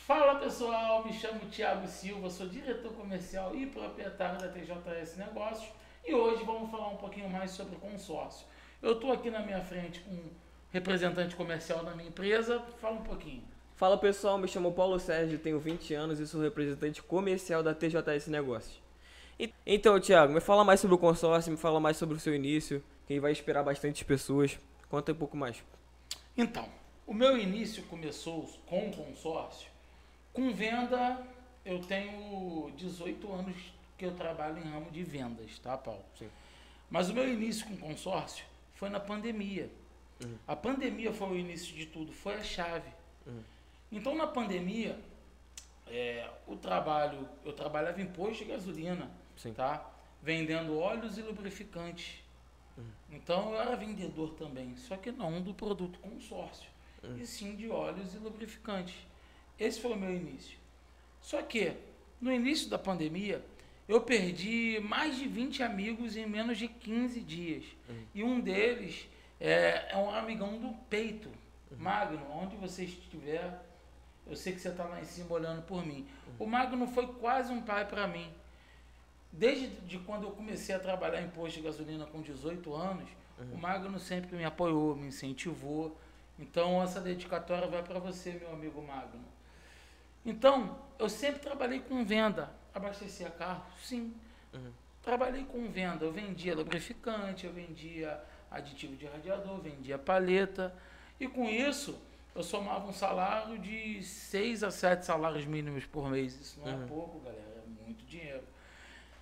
Fala pessoal, me chamo Thiago Silva, sou diretor comercial e proprietário da TJS Negócios e hoje vamos falar um pouquinho mais sobre consórcio. Eu estou aqui na minha frente com um representante comercial da minha empresa, fala um pouquinho. Fala pessoal, me chamo Paulo Sérgio, tenho 20 anos e sou representante comercial da TJS Negócios. Então, Thiago, me fala mais sobre o consórcio, me fala mais sobre o seu início, quem vai esperar bastante pessoas. Conta um pouco mais. Então, o meu início começou com o consórcio. Com venda, eu tenho 18 anos que eu trabalho em ramo de vendas, tá, Paulo? Sim. Mas o meu início com consórcio foi na pandemia. A pandemia foi o início de tudo, foi a chave. Então, na pandemia, eu trabalhava em posto de gasolina, Sim. tá? Vendendo óleos e lubrificantes. Então, eu era vendedor também, só que não do produto consórcio, e sim de óleos e lubrificantes. Esse foi o meu início. Só que, no início da pandemia, eu perdi mais de 20 amigos em menos de 15 dias. E um deles é um amigão do peito. Magno, onde você estiver, eu sei que você está lá em cima olhando por mim. O Magno foi quase um pai para mim. Desde quando eu comecei a trabalhar em posto de gasolina com 18 anos, o Magno sempre me apoiou, me incentivou. Então, essa dedicatória vai para você, meu amigo Magno. Então, eu sempre trabalhei com venda. Abastecia carro? Sim. Trabalhei com venda. Eu vendia lubrificante, eu vendia aditivo de radiador, vendia paleta. E com isso, eu somava um salário de 6 a 7 salários mínimos por mês. Isso não é pouco, galera. É muito dinheiro.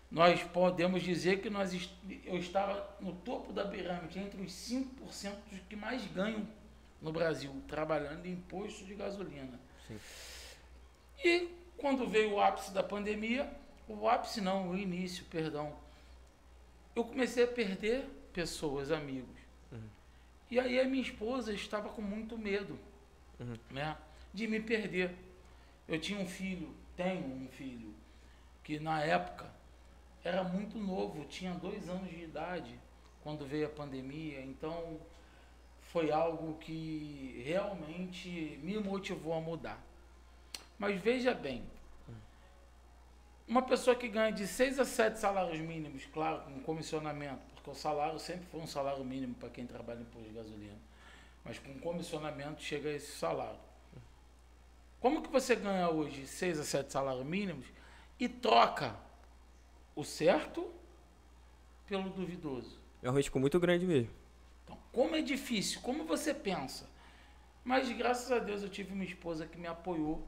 Nós podemos dizer que eu estava no topo da pirâmide, entre os 5% dos que mais ganham no Brasil, trabalhando em posto de gasolina. Sim. E quando veio o ápice da pandemia, o início, perdão, eu comecei a perder pessoas, amigos. E aí a minha esposa estava com muito medo, né, de me perder. Eu tinha tenho um filho, que na época era muito novo, tinha 2 anos de idade quando veio a pandemia, então foi algo que realmente me motivou a mudar. Mas veja bem, uma pessoa que ganha de 6 a 7 salários mínimos, claro, com comissionamento, porque o salário sempre foi um salário mínimo para quem trabalha em posto de gasolina, mas com comissionamento chega a esse salário. Como que você ganha hoje 6 a 7 salários mínimos e troca o certo pelo duvidoso? É um risco muito grande mesmo. Então, como é difícil, como você pensa? Mas graças a Deus eu tive uma esposa que me apoiou,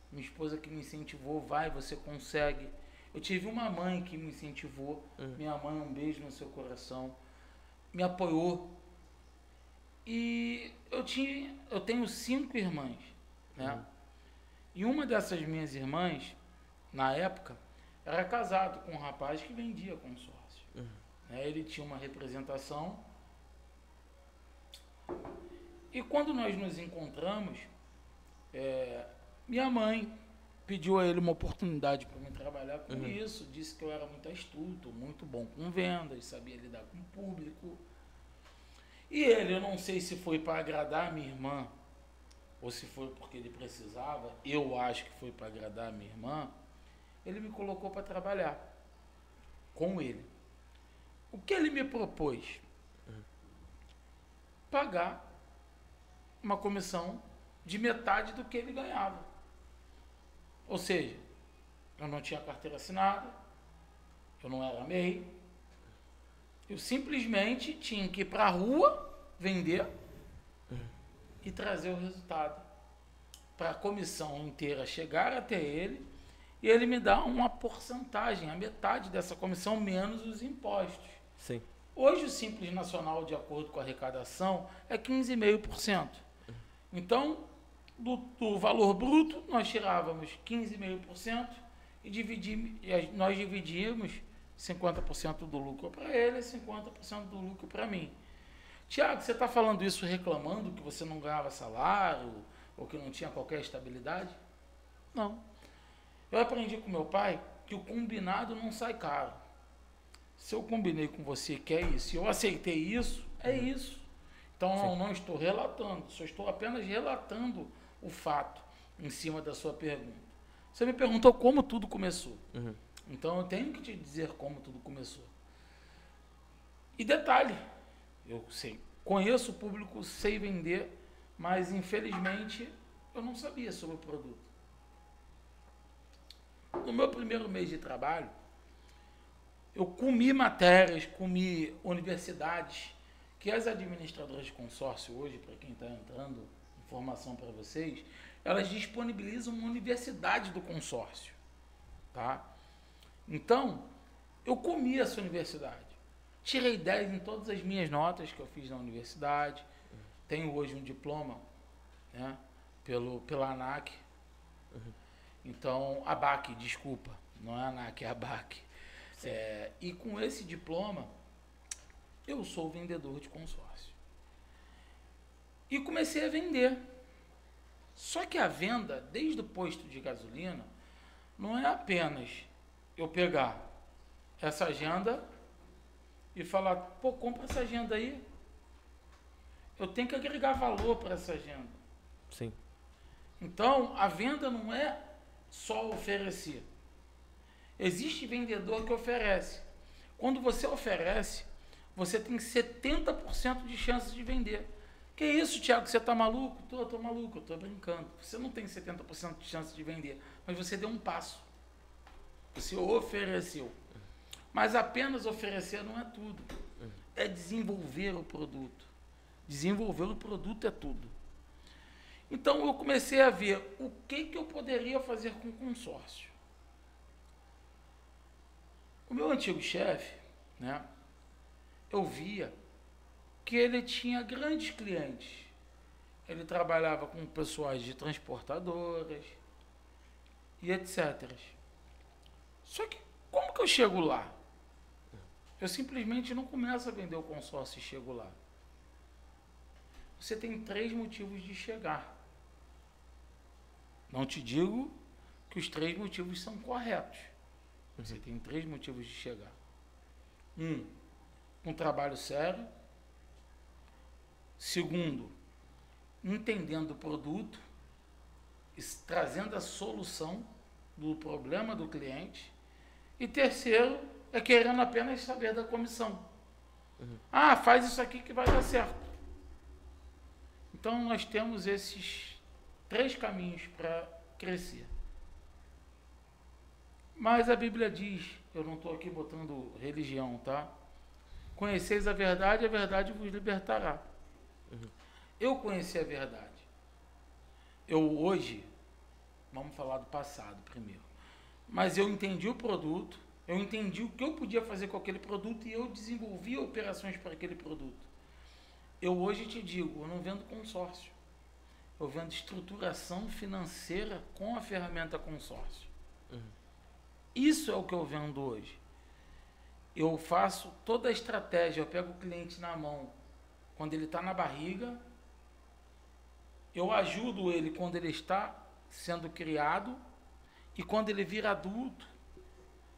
minha esposa que me incentivou, vai, você consegue. Eu tive uma mãe que me incentivou, minha mãe, um beijo no seu coração, me apoiou. E eu tenho 5 irmãs, né? E uma dessas minhas irmãs, na época, era casado com um rapaz que vendia consórcio. Ele tinha uma representação. E quando nós nos encontramos, minha mãe pediu a ele uma oportunidade para mim trabalhar com isso, disse que eu era muito astuto, muito bom com vendas, sabia lidar com o público. E ele, eu não sei se foi para agradar a minha irmã, ou se foi porque ele precisava, eu acho que foi para agradar a minha irmã, ele me colocou para trabalhar com ele. O que ele me propôs? Pagar uma comissão de metade do que ele ganhava. Ou seja, eu não tinha carteira assinada, eu não era MEI, eu simplesmente tinha que ir para a rua, vender e trazer o resultado para a comissão inteira chegar até ele e ele me dar uma porcentagem, a metade dessa comissão menos os impostos. Sim. Hoje o Simples Nacional, de acordo com a arrecadação, é 15,5%. Então, do valor bruto, nós tirávamos 15,5% e nós dividíamos 50% do lucro para ele e 50% do lucro para mim. Tiago, você está falando isso reclamando que você não ganhava salário ou que não tinha qualquer estabilidade? Não. Eu aprendi com meu pai que o combinado não sai caro. Se eu combinei com você que é isso, se eu aceitei isso, é isso. Então, eu não estou relatando, só estou apenas relatando o fato. em cima da sua pergunta. Você me perguntou como tudo começou. Uhum. Então eu tenho que te dizer como tudo começou. E detalhe, eu sei, conheço o público, sei vender, mas infelizmente eu não sabia sobre o produto. No meu primeiro mês de trabalho, eu comi matérias, comi universidades, que as administradoras de consórcio hoje, para quem está entrando, informação para vocês, elas disponibilizam uma universidade do consórcio. Tá? Então, eu comi essa universidade. Tirei 10 em todas as minhas notas que eu fiz na universidade. Tenho hoje um diploma, né, pela ANAC. Então, ABAC, desculpa, não é ANAC, é ABAC. E com esse diploma, eu sou vendedor de consórcio. E comecei a vender. Só que a venda, desde o posto de gasolina, não é apenas eu pegar essa agenda e falar, pô, compra essa agenda aí. Eu tenho que agregar valor para essa agenda. Sim. Então, a venda não é só oferecer. Existe vendedor que oferece. Quando você oferece, você tem 70% de chance de vender. Que isso, Thiago, você está maluco? Tô maluco, eu tô brincando. Você não tem 70% de chance de vender, mas você deu um passo. Você ofereceu. Mas apenas oferecer não é tudo. É desenvolver o produto. Desenvolver o produto é tudo. Então eu comecei a ver o que eu poderia fazer com o consórcio. O meu antigo chefe, né, eu via que ele tinha grandes clientes. Ele trabalhava com pessoas de transportadoras e etc. Só que como que eu chego lá? Eu simplesmente não começo a vender o consórcio e chego lá. Você tem 3 motivos de chegar. Não te digo que os 3 motivos são corretos. Você tem 3 motivos de chegar. Um trabalho sério. Segundo, entendendo o produto, trazendo a solução do problema do cliente. E terceiro, é querendo apenas saber da comissão. Ah, faz isso aqui que vai dar certo. Então, nós temos esses 3 caminhos para crescer. Mas a Bíblia diz, eu não estou aqui botando religião, tá? Conheceis a verdade vos libertará. Eu conheci a verdade. Eu hoje, vamos falar do passado primeiro, mas eu entendi o produto, eu entendi o que eu podia fazer com aquele produto e eu desenvolvi operações para aquele produto. Eu hoje te digo, eu não vendo consórcio. Eu vendo estruturação financeira com a ferramenta consórcio. Isso é o que eu vendo hoje. Eu faço toda a estratégia, eu pego o cliente na mão quando ele está na barriga, eu ajudo ele quando ele está sendo criado e quando ele vira adulto,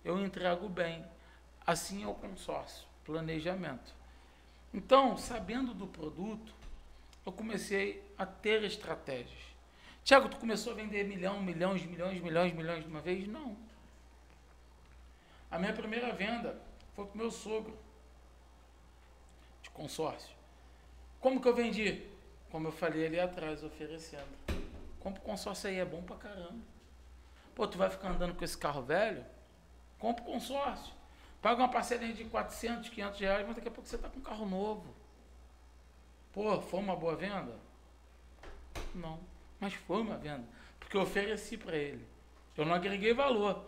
eu entrego bem. Assim é o consórcio, planejamento. Então, sabendo do produto, eu comecei a ter estratégias. Tiago, tu começou a vender milhões de uma vez? Não. A minha primeira venda foi para o meu sogro, de consórcio. Como que eu vendi? Como eu falei ali atrás, oferecendo. Compra o consórcio aí, é bom pra caramba. Pô, tu vai ficar andando com esse carro velho? Compra o consórcio. Paga uma parcelinha de 400, 500 reais, mas daqui a pouco você tá com um carro novo. Pô, foi uma boa venda? Não, mas foi uma venda. Porque eu ofereci para ele. Eu não agreguei valor.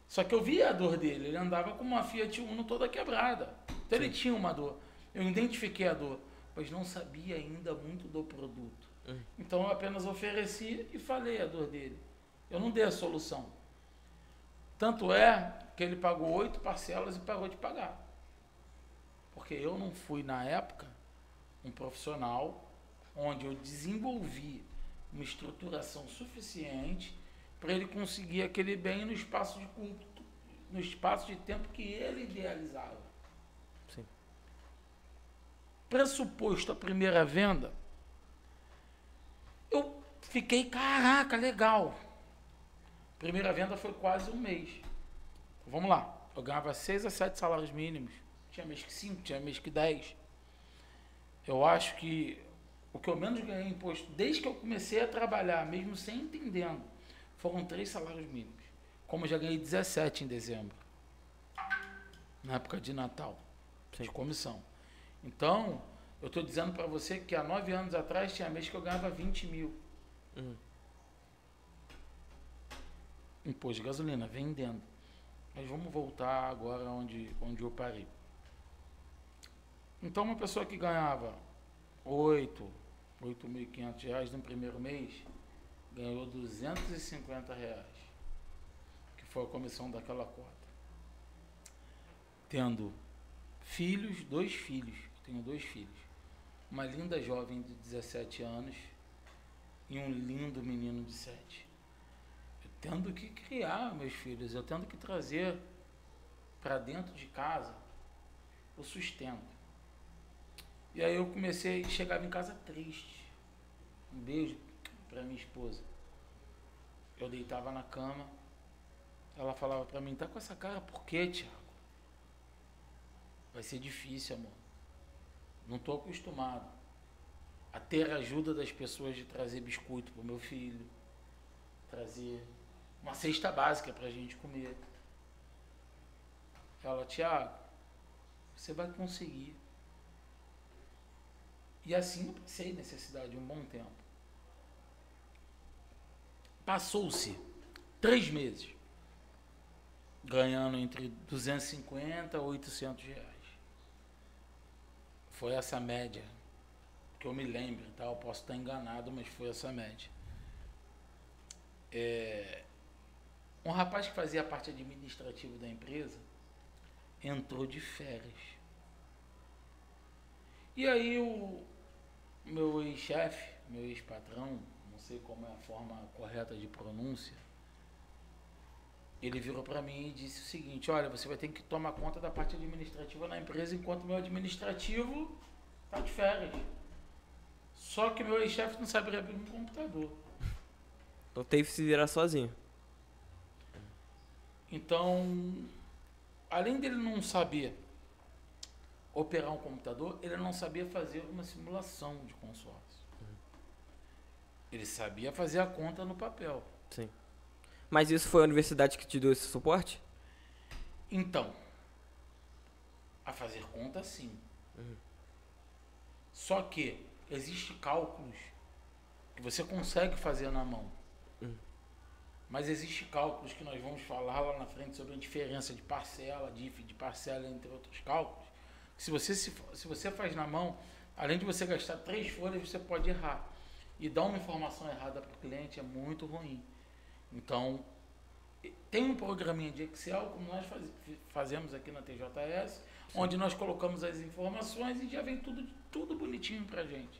Só que eu via a dor dele. Ele andava com uma Fiat Uno toda quebrada. Então ele tinha uma dor. Eu identifiquei a dor, mas não sabia ainda muito do produto. Então eu apenas ofereci e falei a dor dele. Eu não dei a solução. Tanto é que ele pagou 8 parcelas e parou de pagar. Porque eu não fui, na época, um profissional onde eu desenvolvi uma estruturação suficiente para ele conseguir aquele bem no espaço de curto, no espaço de tempo que ele idealizava. Sim. Pressuposto a primeira venda, eu Fiquei, caraca, legal. Primeira venda foi quase um mês. Vamos lá. Eu ganhava 6 a 7 salários mínimos. Tinha mês que 5, tinha mês que 10. Eu acho que o que eu menos ganhei em imposto, desde que eu comecei a trabalhar, mesmo sem entendendo, foram 3 salários mínimos. Como eu já ganhei 17 em dezembro. Na época de Natal. De comissão. Então, eu estou dizendo para você que há 9 anos atrás tinha mês que eu ganhava 20 mil. Imposto de gasolina, vendendo. Mas vamos voltar agora onde eu parei. Então, uma pessoa que ganhava 8.500 reais no primeiro mês, ganhou 250 reais, que foi a comissão daquela cota. Tendo filhos, 2 filhos, eu tenho 2 filhos, uma linda jovem de 17 anos e um lindo menino de 7. Eu tendo que criar meus filhos, eu tendo que trazer para dentro de casa o sustento. E aí eu comecei, chegava em casa triste. Um beijo para minha esposa. Eu deitava na cama, ela falava para mim, tá com essa cara por quê, Thiago? Vai ser difícil, amor. Não estou acostumado a ter a ajuda das pessoas de trazer biscoito pro meu filho, trazer uma cesta básica pra gente comer. Ela, Thiago, você vai conseguir. E assim eu passei necessidade um bom tempo. Passou-se 3 meses, ganhando entre 250 a 800 reais. Foi essa média, que eu me lembro, tá? Eu posso estar enganado, mas foi essa média. Um rapaz que fazia a parte administrativa da empresa entrou de férias. E aí o meu ex-chefe, meu ex-patrão, não sei como é a forma correta de pronúncia, ele virou para mim e disse o seguinte, olha, você vai ter que tomar conta da parte administrativa na empresa enquanto meu administrativo está de férias. Só que meu ex-chefe não sabia abrir um computador. Então teve que se virar sozinho. Então, além dele não saber operar um computador, ele não sabia fazer uma simulação de consórcio. Ele sabia fazer a conta no papel. Sim. Mas isso foi a universidade que te deu esse suporte? Então, a fazer conta, sim. Só que existem cálculos que você consegue fazer na mão. Mas existem cálculos que nós vamos falar lá na frente sobre a diferença de parcela, de parcela, entre outros cálculos. Que se você faz na mão, além de você gastar 3 folhas, você pode errar. E dar uma informação errada para o cliente é muito ruim. Então, tem um programinha de Excel, como nós fazemos aqui na TJS, sim, onde nós colocamos as informações e já vem tudo bonitinho para a gente.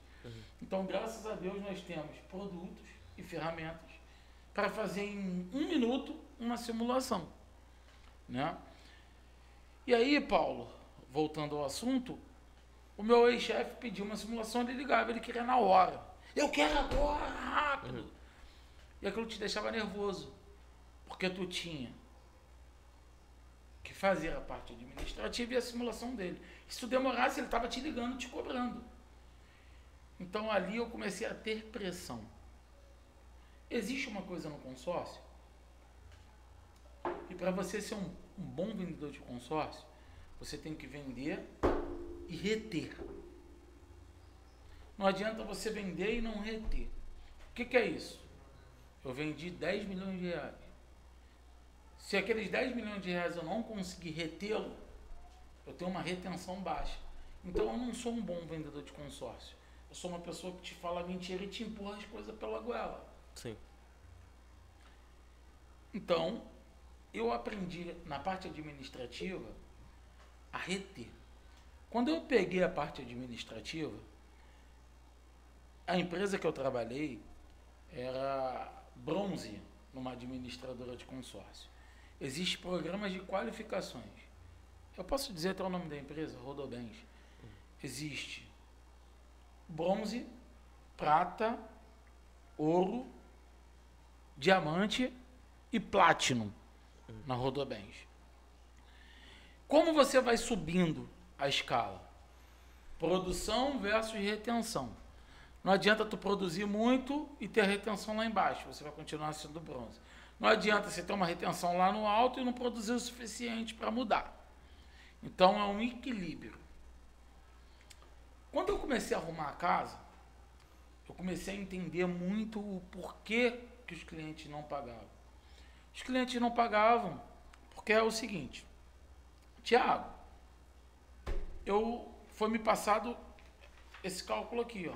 Então, graças a Deus, nós temos produtos e ferramentas para fazer em 1 minuto uma simulação. Né? E aí, Paulo, voltando ao assunto, o meu ex-chefe pediu uma simulação, ele ligava, ele queria na hora. Eu quero agora, rápido. E aquilo te deixava nervoso, porque tu tinha que fazer a parte administrativa e a simulação dele. Se tu demorasse, ele estava te ligando, te cobrando. Então ali eu comecei a ter pressão. Existe uma coisa no consórcio, e para você ser um bom vendedor de consórcio, você tem que vender e reter. Não adianta você vender e não reter. O que é isso? Eu vendi 10 milhões de reais. Se aqueles 10 milhões de reais eu não conseguir retê-lo, eu tenho uma retenção baixa. Então eu não sou um bom vendedor de consórcio. Eu sou uma pessoa que te fala mentira e te empurra as coisas pela goela. Sim. Então, eu aprendi na parte administrativa a reter. Quando eu peguei a parte administrativa, a empresa que eu trabalhei era bronze numa administradora de consórcio. Existem programas de qualificações. Eu posso dizer até o nome da empresa, Rodobens. Existe bronze, prata, ouro, diamante e platinum na Rodobens. Como você vai subindo a escala? Produção versus retenção. Não adianta tu produzir muito e ter retenção lá embaixo, você vai continuar sendo bronze. Não adianta você ter uma retenção lá no alto e não produzir o suficiente para mudar. Então é um equilíbrio. Quando eu comecei a arrumar a casa, eu comecei a entender muito o porquê que os clientes não pagavam. Os clientes não pagavam porque é o seguinte: Tiago, foi me passado esse cálculo aqui, ó.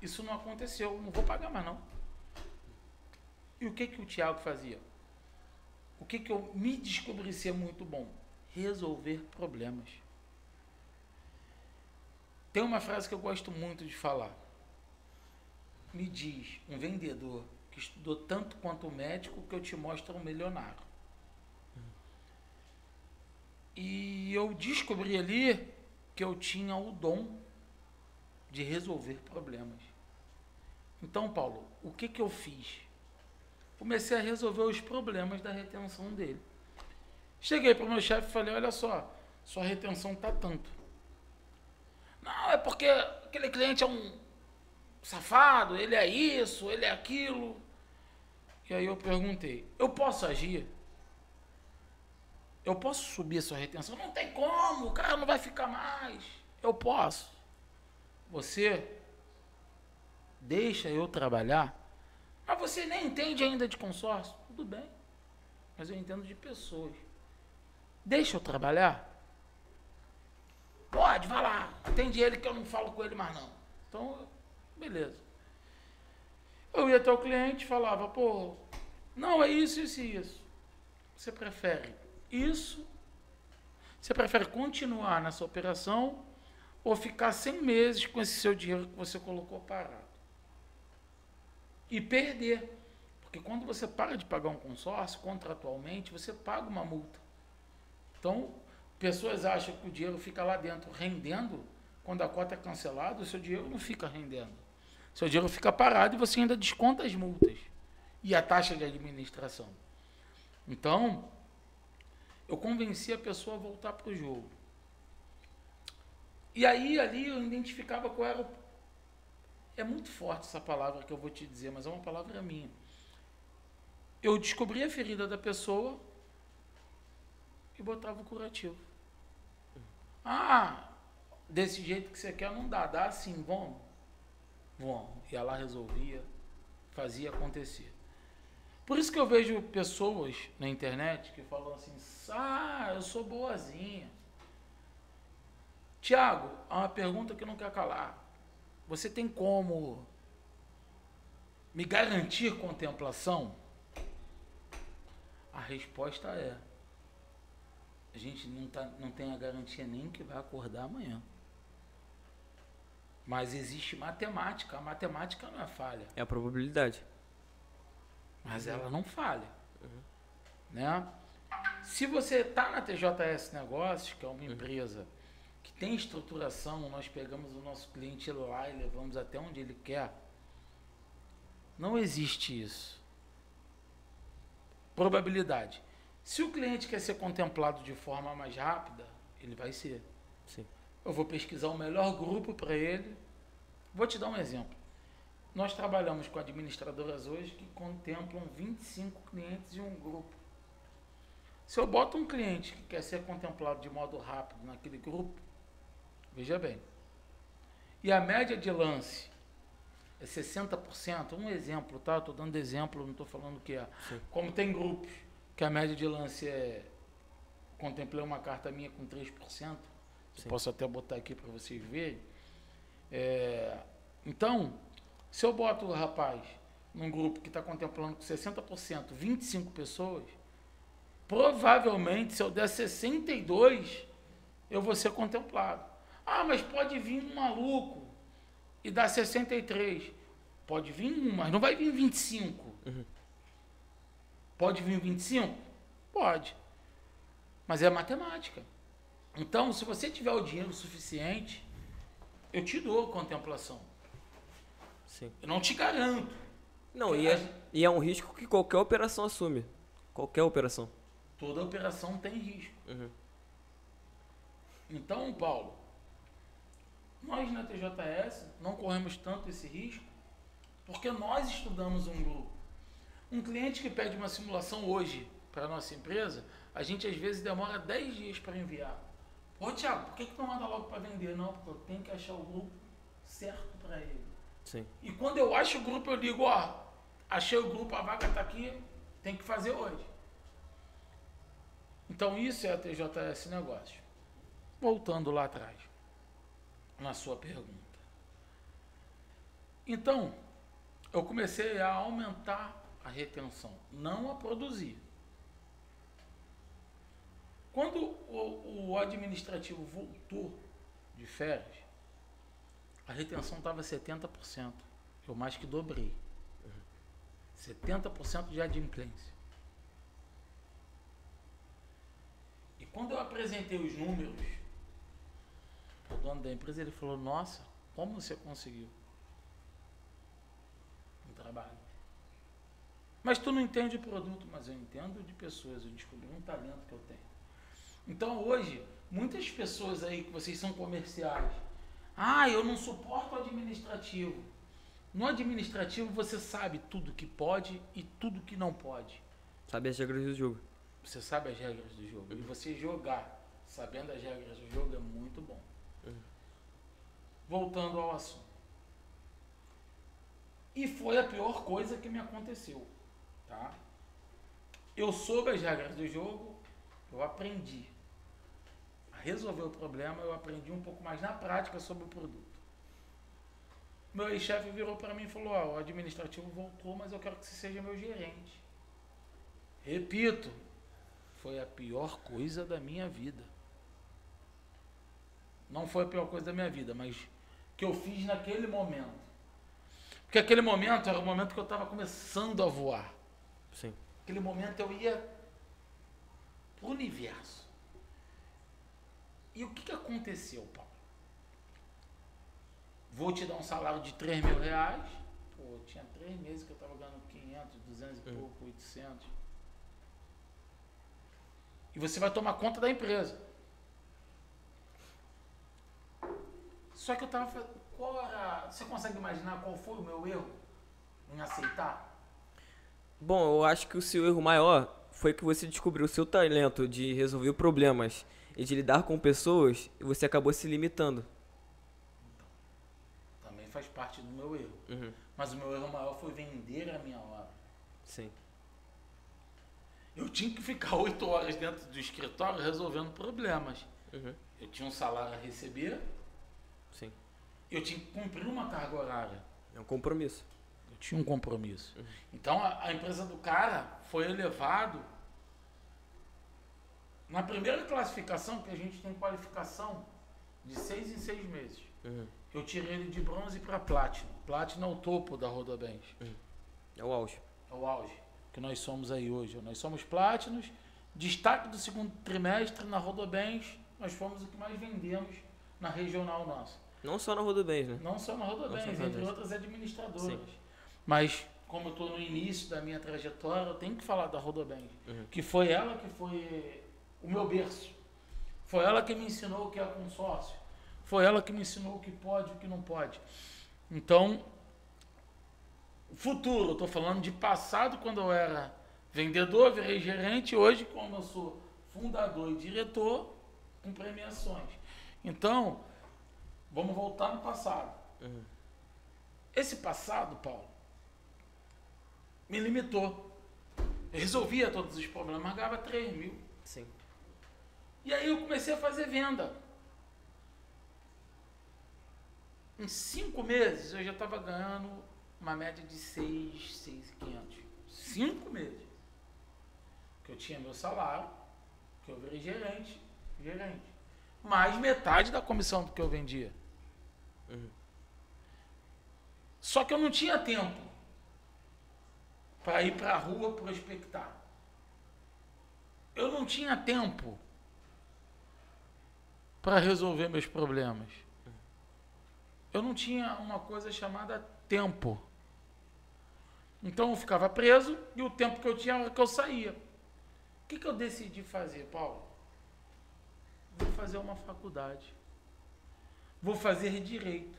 Isso não aconteceu, não vou pagar mais não. E o que o Tiago fazia? O que eu me descobri ser muito bom? Resolver problemas. Tem uma frase que eu gosto muito de falar. Me diz um vendedor que estudou tanto quanto o médico que eu te mostro um milionário. E eu descobri ali que eu tinha o dom de resolver problemas. Então, Paulo, o que eu fiz? Comecei a resolver os problemas da retenção dele. Cheguei para o meu chefe e falei: olha só, sua retenção está tanto. Não, é porque aquele cliente é um safado, ele é isso, ele é aquilo. E aí eu perguntei: eu posso agir? Eu posso subir a sua retenção? Não tem como, o cara não vai ficar mais. Eu posso. Você deixa eu trabalhar, mas você nem entende ainda de consórcio. Tudo bem, mas eu entendo de pessoas. Deixa eu trabalhar? Pode, vai lá. Atende ele que eu não falo com ele mais não. Então, beleza. Eu ia até o cliente e falava: pô, não, é isso, isso e isso. Você prefere isso? Você prefere continuar nessa operação ou ficar 100 meses com esse seu dinheiro que você colocou parado? E perder. Porque quando você para de pagar um consórcio, contratualmente, você paga uma multa. Então, pessoas acham que o dinheiro fica lá dentro rendendo. Quando a cota é cancelada, o seu dinheiro não fica rendendo. Seu dinheiro fica parado e você ainda desconta as multas e a taxa de administração. Então, eu convenci a pessoa a voltar para o jogo. E aí, ali, eu identificava qual era o... É muito forte essa palavra que eu vou te dizer, mas é uma palavra minha. Eu descobri a ferida da pessoa e botava o curativo. Ah, desse jeito que você quer não dá. Dá sim, vamos. Vamos. E ela resolvia, fazia acontecer. Por isso que eu vejo pessoas na internet que falam assim: ah, eu sou boazinha. Tiago, há uma pergunta que não quer calar. Você tem como me garantir contemplação? A resposta é: a gente não tem a garantia nem que vai acordar amanhã. Mas existe matemática. A matemática não é falha. É a probabilidade. Mas ela não falha. Né? Se você está na TJS Negócios, que é uma empresa que tem estruturação, nós pegamos o nosso cliente lá e levamos até onde ele quer, não existe isso. Probabilidade. Se o cliente quer ser contemplado de forma mais rápida, ele vai ser. Sim. Eu vou pesquisar o melhor grupo para ele. Vou te dar um exemplo. Nós trabalhamos com administradoras hoje que contemplam 25 clientes em um grupo. Se eu boto um cliente que quer ser contemplado de modo rápido naquele grupo, veja bem, e a média de lance é 60%, um exemplo, tá? Estou dando exemplo, não estou falando o que é. Sim. Como tem grupos que a média de lance é... Contemplei uma carta minha com 3%, posso até botar aqui para vocês verem. Então, se eu boto o rapaz num grupo que está contemplando com 60%, 25 pessoas, provavelmente, se eu der 62, eu vou ser contemplado. Ah, mas pode vir um maluco e dar 63. Pode vir um, mas não vai vir 25. Uhum. Pode vir 25? Pode. Mas é matemática. Então, se você tiver o dinheiro suficiente, eu te dou contemplação. Sim. Eu não te garanto, Não, e é um risco que qualquer operação assume. Qualquer operação. Toda operação tem risco. Uhum. Então, Paulo, nós na TJS não corremos tanto esse risco porque nós estudamos um grupo. Um cliente que pede uma simulação hoje para a nossa empresa, a gente às vezes demora 10 dias para enviar. Ô, Thiago, por que tu não manda logo para vender? Não, porque eu tenho que achar o grupo certo para ele. Sim. E quando eu acho o grupo, eu digo, ó, achei o grupo, a vaga está aqui, tem que fazer hoje. Então isso é a TJS Negócios. Voltando lá atrás, na sua pergunta. Então, eu comecei a aumentar a retenção, não a produzir. Quando o administrativo voltou de férias, a retenção estava 70%. Eu mais que dobrei. 70% de adimplência. E quando eu apresentei os números para o dono da empresa, ele falou, nossa, como você conseguiu? Um trabalho. Mas tu não entende o produto, mas eu entendo de pessoas, eu descobri um talento que eu tenho. Então hoje, muitas pessoas aí que vocês são comerciais, eu não suporto o administrativo. No administrativo você sabe tudo que pode e tudo que não pode. Sabe as regras do jogo. Você sabe as regras do jogo. E você jogar sabendo as regras do jogo é muito bom. Voltando ao assunto. E foi a pior coisa que me aconteceu. Tá? Eu soube as regras do jogo, eu aprendi a resolver o problema, eu aprendi um pouco mais na prática sobre o produto. Meu ex-chefe virou para mim e falou, o administrativo voltou, mas eu quero que você seja meu gerente. Repito, foi a pior coisa da minha vida. Não foi a pior coisa da minha vida, mas que eu fiz naquele momento. Porque aquele momento era o momento que eu estava começando a voar. Sim. Naquele momento eu ia pro universo. E o que aconteceu, Paulo? Vou te dar um salário de 3 mil reais. Pô, tinha 3 meses que eu estava ganhando 500, 200 e pouco, 800. E você vai tomar conta da empresa. Só que eu estava... Você consegue imaginar qual foi o meu erro em aceitar? Bom, eu acho que o seu erro maior foi que você descobriu o seu talento de resolver problemas e de lidar com pessoas e você acabou se limitando. Também faz parte do meu erro. Mas o meu erro maior foi vender a minha hora. Sim. Eu tinha que ficar 8 horas dentro do escritório resolvendo problemas. Eu tinha um salário a receber. Sim. Eu tinha que cumprir uma carga horária. É um compromisso. Eu tinha um compromisso. Então a empresa do cara foi elevado. Na primeira classificação, que a gente tem qualificação de 6 em 6 meses. Eu tirei ele de bronze para Platinum. Platinum é o topo da Rodobens. É o auge. É o auge que nós somos aí hoje. Nós somos Platinos. Destaque do segundo trimestre na Rodobens. Nós fomos o que mais vendemos na regional nossa. Não só na Rodobens, né? Não só na Rodobens, entre outras administradoras. Sim. Mas, como eu estou no início da minha trajetória, eu tenho que falar da Rodobens. Que foi ela que foi o meu berço. Foi ela que me ensinou o que é consórcio. Foi ela que me ensinou o que pode e o que não pode. Então, futuro, eu estou falando de passado, quando eu era vendedor, virei gerente. Hoje, como eu sou fundador e diretor, com premiações. Então, vamos voltar no passado. Esse passado, Paulo, me limitou. Eu resolvia todos os problemas, mas ganhava 3 mil. Sim. E aí eu comecei a fazer venda. Em 5 meses eu já estava ganhando uma média de 6.500. 5 meses. Que eu tinha meu salário, que eu virei gerente. Mais metade da comissão do que eu vendia. Só que eu não tinha tempo para ir para a rua prospectar. Eu não tinha tempo para resolver meus problemas. Eu não tinha uma coisa chamada tempo. Então eu ficava preso e o tempo que eu tinha era que eu saía. O que eu decidi fazer, Paulo? Vou fazer uma faculdade. Vou fazer direito.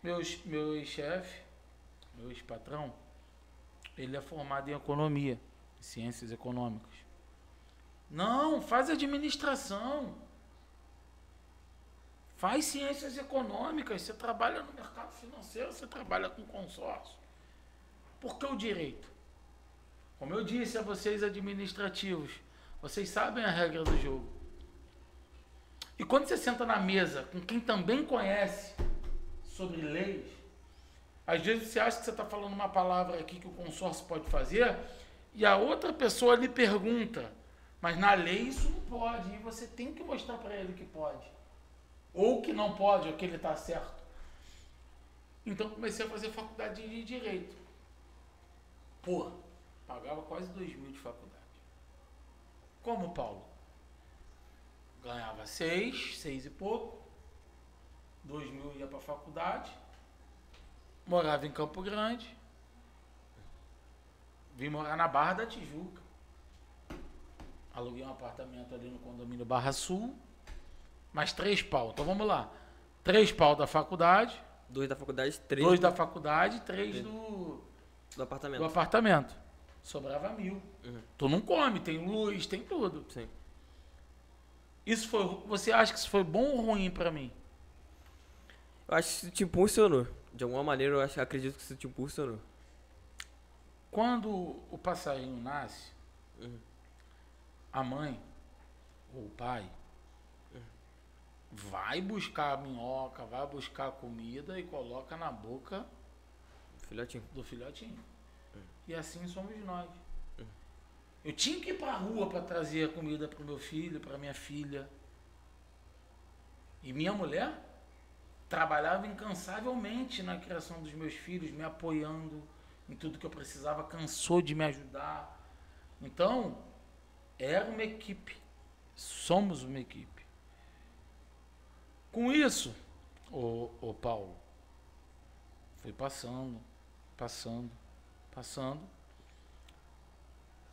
Meu ex-chefe, meu ex-patrão, ele é formado em economia, ciências econômicas. Não, faz administração. Faz ciências econômicas. Você trabalha no mercado financeiro, você trabalha com consórcio. Por que o direito? Como eu disse a vocês, administrativos, vocês sabem a regra do jogo. E quando você senta na mesa com quem também conhece sobre leis, às vezes você acha que você está falando uma palavra aqui que o consórcio pode fazer, e a outra pessoa lhe pergunta, mas na lei isso não pode, e você tem que mostrar para ele que pode. Ou que não pode, ou que ele está certo. Então comecei a fazer faculdade de Direito. Porra, pagava quase 2.000 de faculdade. Como, Paulo? Ganhava 6 e pouco. 2.000 ia para a faculdade. Morava em Campo Grande. Vim morar na Barra da Tijuca. Aluguei um apartamento ali no condomínio Barra Sul. Mais 3 pau. Então vamos lá. 3 pau da faculdade. 2 da faculdade, 3 2 da faculdade, 3 do apartamento. Sobrava 1.000. Tu não come, tem luz, tem tudo. Sim. Isso foi. Você acha que isso foi bom ou ruim pra mim? Eu acho que isso te impulsionou. De alguma maneira, acredito que isso te impulsionou. Quando o passarinho nasce, a mãe ou o pai vai buscar a minhoca, vai buscar a comida e coloca na boca do filhotinho. E assim somos nós. Eu tinha que ir para a rua para trazer a comida para o meu filho, para minha filha. E minha mulher trabalhava incansavelmente na criação dos meus filhos, me apoiando em tudo que eu precisava, cansou de me ajudar. Então, era uma equipe. Somos uma equipe. Com isso, o Paulo, foi passando.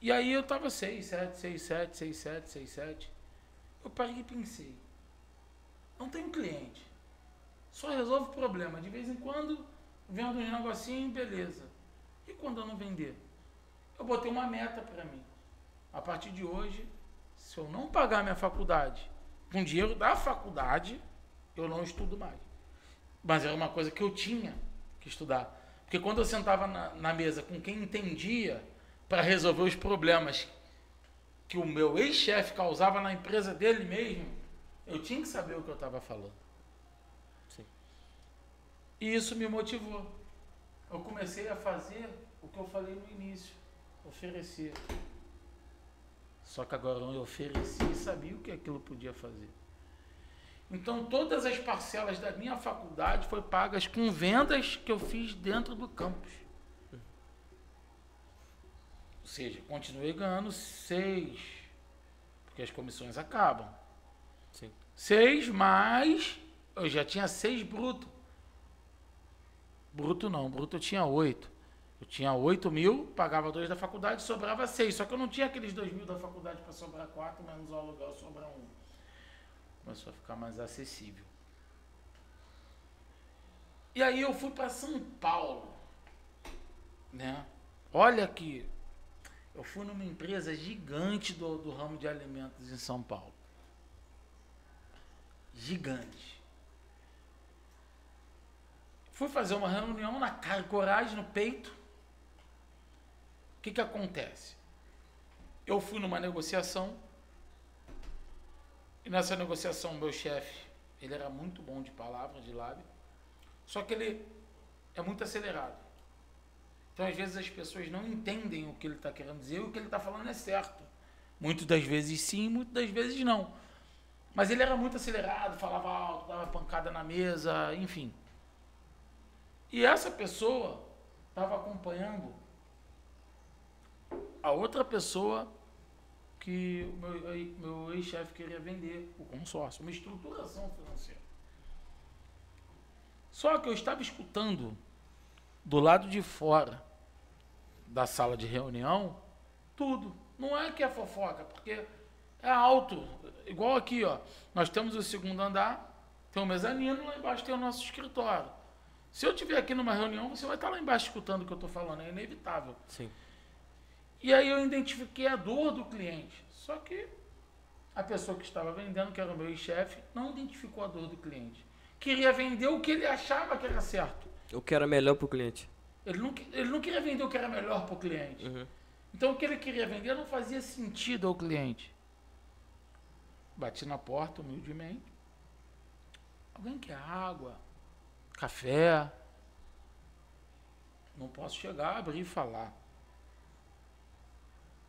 E aí eu tava 6,7. Eu parei e pensei, não tenho cliente, só resolvo problema. De vez em quando, vendo uns negocinhos, beleza. E quando eu não vender? Eu botei uma meta para mim. A partir de hoje, se eu não pagar minha faculdade com dinheiro da faculdade, eu não estudo mais. Mas era uma coisa que eu tinha que estudar. Porque quando eu sentava na mesa com quem entendia para resolver os problemas que o meu ex-chefe causava na empresa dele mesmo, eu tinha que saber o que eu estava falando. Sim. E isso me motivou. Eu comecei a fazer o que eu falei no início, oferecer. Só que agora eu ofereci e sabia o que aquilo podia fazer. Então todas as parcelas da minha faculdade foram pagas com vendas que eu fiz dentro do campus. Ou seja, continuei ganhando 6, porque as comissões acabam. Sim. 6 mais, eu já tinha 6 bruto. Bruto não, bruto eu tinha 8. Eu tinha 8.000, pagava 2 da faculdade, sobrava 6. Só que eu não tinha aqueles 2.000 da faculdade para sobrar 4, menos o aluguel sobra 1. Começou a ficar mais acessível. E aí eu fui para São Paulo, né? Olha aqui, eu fui numa empresa gigante do ramo de alimentos em São Paulo. Gigante. Fui fazer uma reunião na cara, coragem no peito. O que acontece? Eu fui numa negociação. E nessa negociação, meu chefe, ele era muito bom de palavra, de lábio, só que ele é muito acelerado. Então, às vezes, as pessoas não entendem o que ele está querendo dizer e o que ele está falando é certo. Muitas das vezes sim, muitas das vezes não. Mas ele era muito acelerado, falava alto, dava pancada na mesa, enfim. E essa pessoa estava acompanhando a outra pessoa que o meu ex-chefe queria vender, o consórcio, uma estruturação financeira. Só que eu estava escutando do lado de fora da sala de reunião, tudo. Não é que é fofoca, porque é alto. Igual aqui, ó. Nós temos o segundo andar, tem um mezanino, lá embaixo tem o nosso escritório. Se eu estiver aqui numa reunião, você vai estar lá embaixo escutando o que eu estou falando, é inevitável. Sim. E aí eu identifiquei a dor do cliente. Só que a pessoa que estava vendendo, que era o meu chefe, não identificou a dor do cliente. Queria vender o que ele achava que era certo. O que era melhor para o cliente. Ele não queria vender o que era melhor para o cliente. Uhum. Então o que ele queria vender não fazia sentido ao cliente. Bati na porta humildemente. Alguém quer água? Café? Não posso chegar, abrir e falar.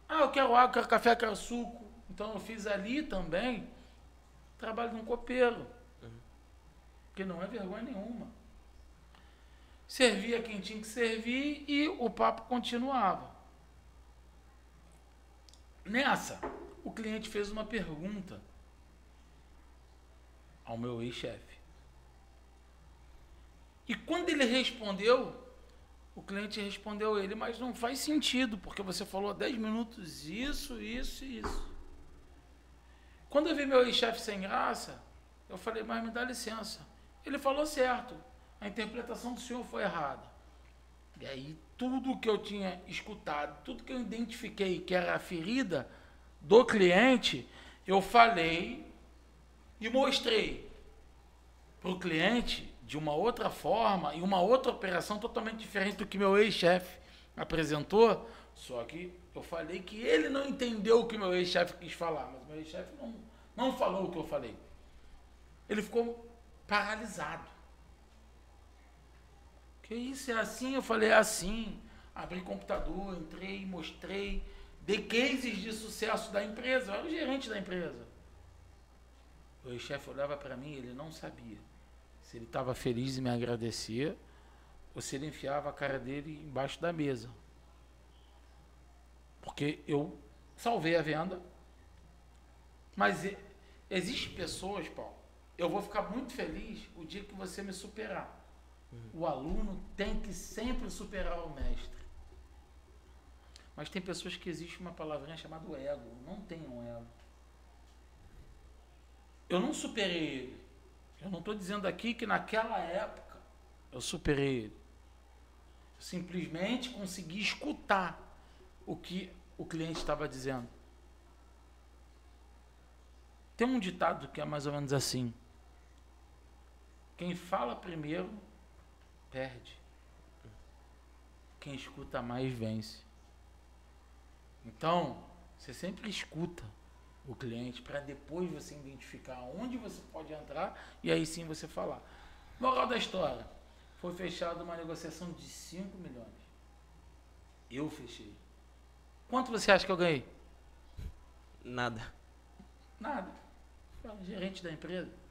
Ah, eu quero água, quero café, quero suco. Então eu fiz ali também trabalho de um copeiro. Que não é vergonha nenhuma. Servia quem tinha que servir e o papo continuava. Nessa, o cliente fez uma pergunta ao meu ex-chefe. E quando ele respondeu, o cliente respondeu a ele, mas não faz sentido, porque você falou há 10 minutos isso, isso e isso. Quando eu vi meu ex-chefe sem graça, eu falei, mas me dá licença. Ele falou certo, a interpretação do senhor foi errada. E aí tudo que eu tinha escutado, tudo que eu identifiquei que era a ferida do cliente, eu falei e mostrei para o cliente de uma outra forma e uma outra operação totalmente diferente do que meu ex-chefe apresentou, só que eu falei que ele não entendeu o que meu ex-chefe quis falar, mas meu ex-chefe não falou o que eu falei. Ele ficou paralisado. Que isso, é assim? Eu falei, é assim. Abri computador, entrei, mostrei, dei cases de sucesso da empresa, eu era o gerente da empresa. O ex-chefe olhava para mim, ele não sabia se ele estava feliz em me agradecer ou se ele enfiava a cara dele embaixo da mesa. Porque eu salvei a venda, mas existem pessoas, Paulo, eu vou ficar muito feliz o dia que você me superar. O aluno tem que sempre superar o mestre. Mas tem pessoas que existe uma palavrinha chamada ego. Não tem um ego. Eu não superei ele. Eu não estou dizendo aqui que naquela época eu superei ele. Eu simplesmente consegui escutar o que o cliente estava dizendo. Tem um ditado que é mais ou menos assim. Quem fala primeiro perde. Quem escuta mais vence. Então, você sempre escuta o cliente para depois você identificar onde você pode entrar e aí sim você falar. Moral da história. Foi fechada uma negociação de 5 milhões. Eu fechei. Quanto você acha que eu ganhei? Nada. Nada. Eu era gerente da empresa.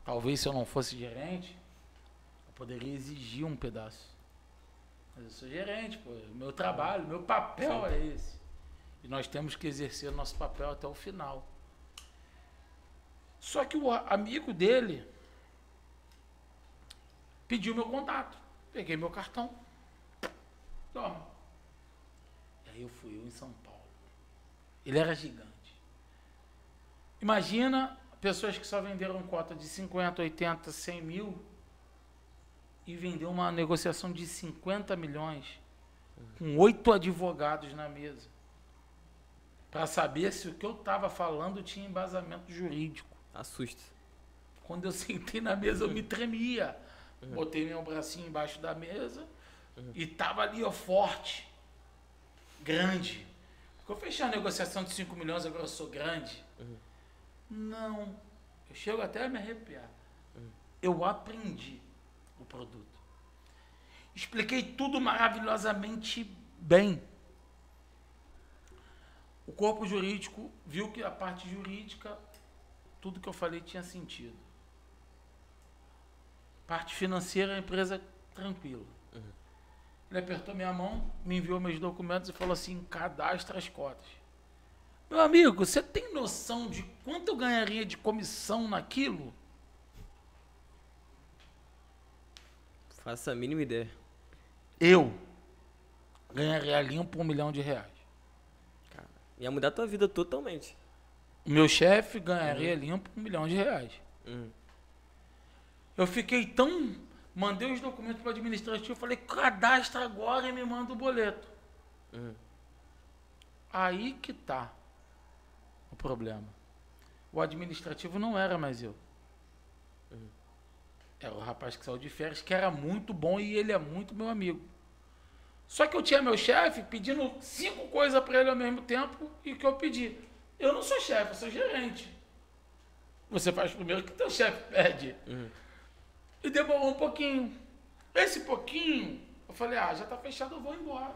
Talvez se eu não fosse gerente, eu poderia exigir um pedaço. Mas eu sou gerente, pô. Meu trabalho, meu papel é esse. E nós temos que exercer o nosso papel até o final. Só que o amigo dele pediu meu contato. Peguei meu cartão. Toma. E aí eu fui em São Paulo. Ele era gigante. Imagina pessoas que só venderam cota de 50, 80, 100 mil e vendeu uma negociação de 50 milhões com 8 advogados na mesa para saber se o que eu estava falando tinha embasamento jurídico. Assusta. Quando eu sentei na mesa, eu me tremia. Botei meu bracinho embaixo da mesa e estava ali, ó, forte, grande. Porque eu fechei a negociação de 5 milhões, agora eu sou grande. Não. Eu chego até a me arrepiar. Eu aprendi o produto. Expliquei tudo maravilhosamente bem. O corpo jurídico viu que a parte jurídica, tudo que eu falei tinha sentido. Parte financeira, a empresa tranquila. Ele apertou minha mão, me enviou meus documentos e falou assim, cadastra as cotas. Meu amigo, você tem noção de quanto eu ganharia de comissão naquilo? Faça a mínima ideia. Eu ganharia limpo R$1 milhão. Cara, ia mudar a tua vida totalmente. O meu chefe ganharia limpo R$1 milhão. Eu fiquei tão... Mandei os documentos para o administrativo, falei, cadastra agora e me manda o boleto. Aí que tá o problema. O administrativo não era mais eu. Era o rapaz que saiu de férias, que era muito bom e ele é muito meu amigo. Só que eu tinha meu chefe pedindo 5 coisas para ele ao mesmo tempo e que eu pedi. Eu não sou chefe, eu sou gerente. Você faz primeiro que teu chefe pede. E demorou um pouquinho. Esse pouquinho, eu falei, já tá fechado, eu vou embora.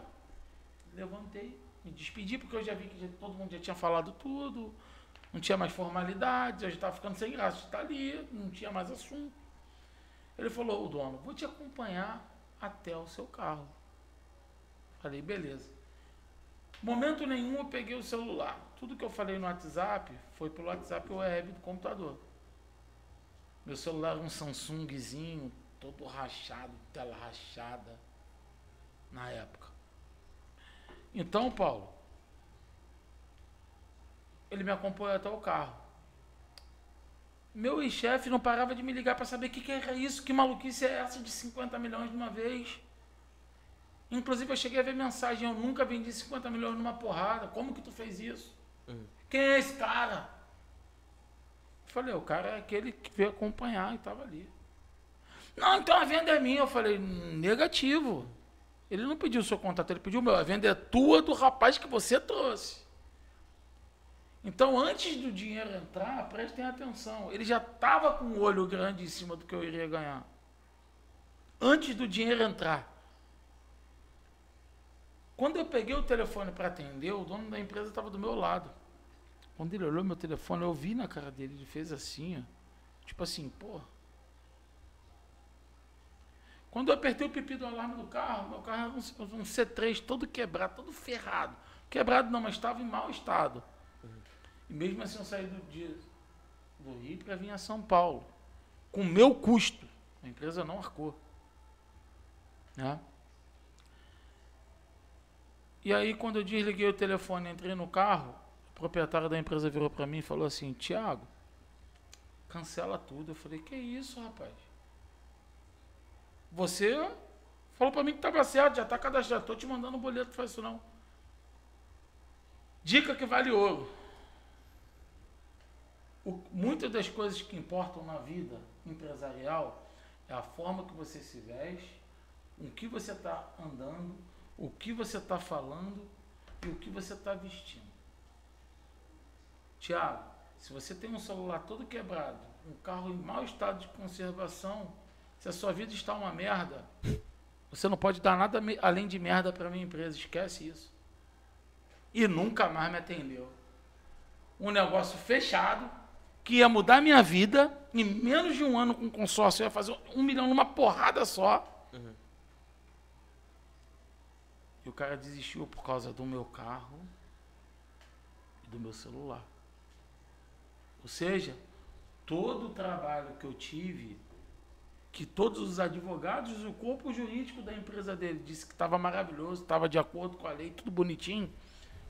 Levantei, me despedi, porque eu já vi que todo mundo já tinha falado tudo, não tinha mais formalidades, eu já estava ficando sem graça de estar ali, não tinha mais assunto. Ele falou, o dono, vou te acompanhar até o seu carro. Falei, beleza. Momento nenhum eu peguei o celular. Tudo que eu falei no WhatsApp foi pelo WhatsApp web do computador. Meu celular era um Samsungzinho, todo rachado, tela rachada, na época. Então, Paulo, ele me acompanhou até o carro. Meu ex-chefe não parava de me ligar para saber o que era isso, que maluquice é essa de 50 milhões de uma vez. Inclusive, eu cheguei a ver mensagem, eu nunca vendi 50 milhões numa porrada, como que tu fez isso? Quem é esse cara? Eu falei, o cara é aquele que veio acompanhar e estava ali. Não, então a venda é minha. Eu falei, negativo. Ele não pediu o seu contato, ele pediu o meu. A venda é tua, do rapaz que você trouxe. Então, antes do dinheiro entrar, prestem atenção. Ele já estava com o olho grande em cima do que eu iria ganhar. Antes do dinheiro entrar. Quando eu peguei o telefone para atender, o dono da empresa estava do meu lado. Quando ele olhou meu telefone, eu vi na cara dele, ele fez assim, ó. Tipo assim, porra. Quando eu apertei o pipi do alarme do carro, meu carro era um C3 todo quebrado, todo ferrado. Quebrado não, mas estava em mau estado. E mesmo assim eu saí do Rio para vir a São Paulo. Com o meu custo. A empresa não arcou. Né? E aí quando eu desliguei o telefone e entrei no carro, o proprietário da empresa virou para mim e falou assim, Thiago, cancela tudo. Eu falei, que isso, rapaz? Você falou para mim que estava certo, já está cadastrado. Estou te mandando um boleto, não faz isso não. Dica que vale ouro. Muitas das coisas que importam na vida empresarial é a forma que você se veste, o que você está andando, o que você está falando e o que você está vestindo. Tiago, se você tem um celular todo quebrado, um carro em mau estado de conservação, se a sua vida está uma merda, você não pode dar nada além de merda para a minha empresa, esquece isso. E nunca mais me atendeu. Um negócio fechado, que ia mudar minha vida, em menos de um ano com consórcio, eu ia fazer 1 milhão numa porrada só. E o cara desistiu por causa do meu carro e do meu celular. Ou seja, todo o trabalho que eu tive, que todos os advogados e o corpo jurídico da empresa dele disse que estava maravilhoso, estava de acordo com a lei, tudo bonitinho,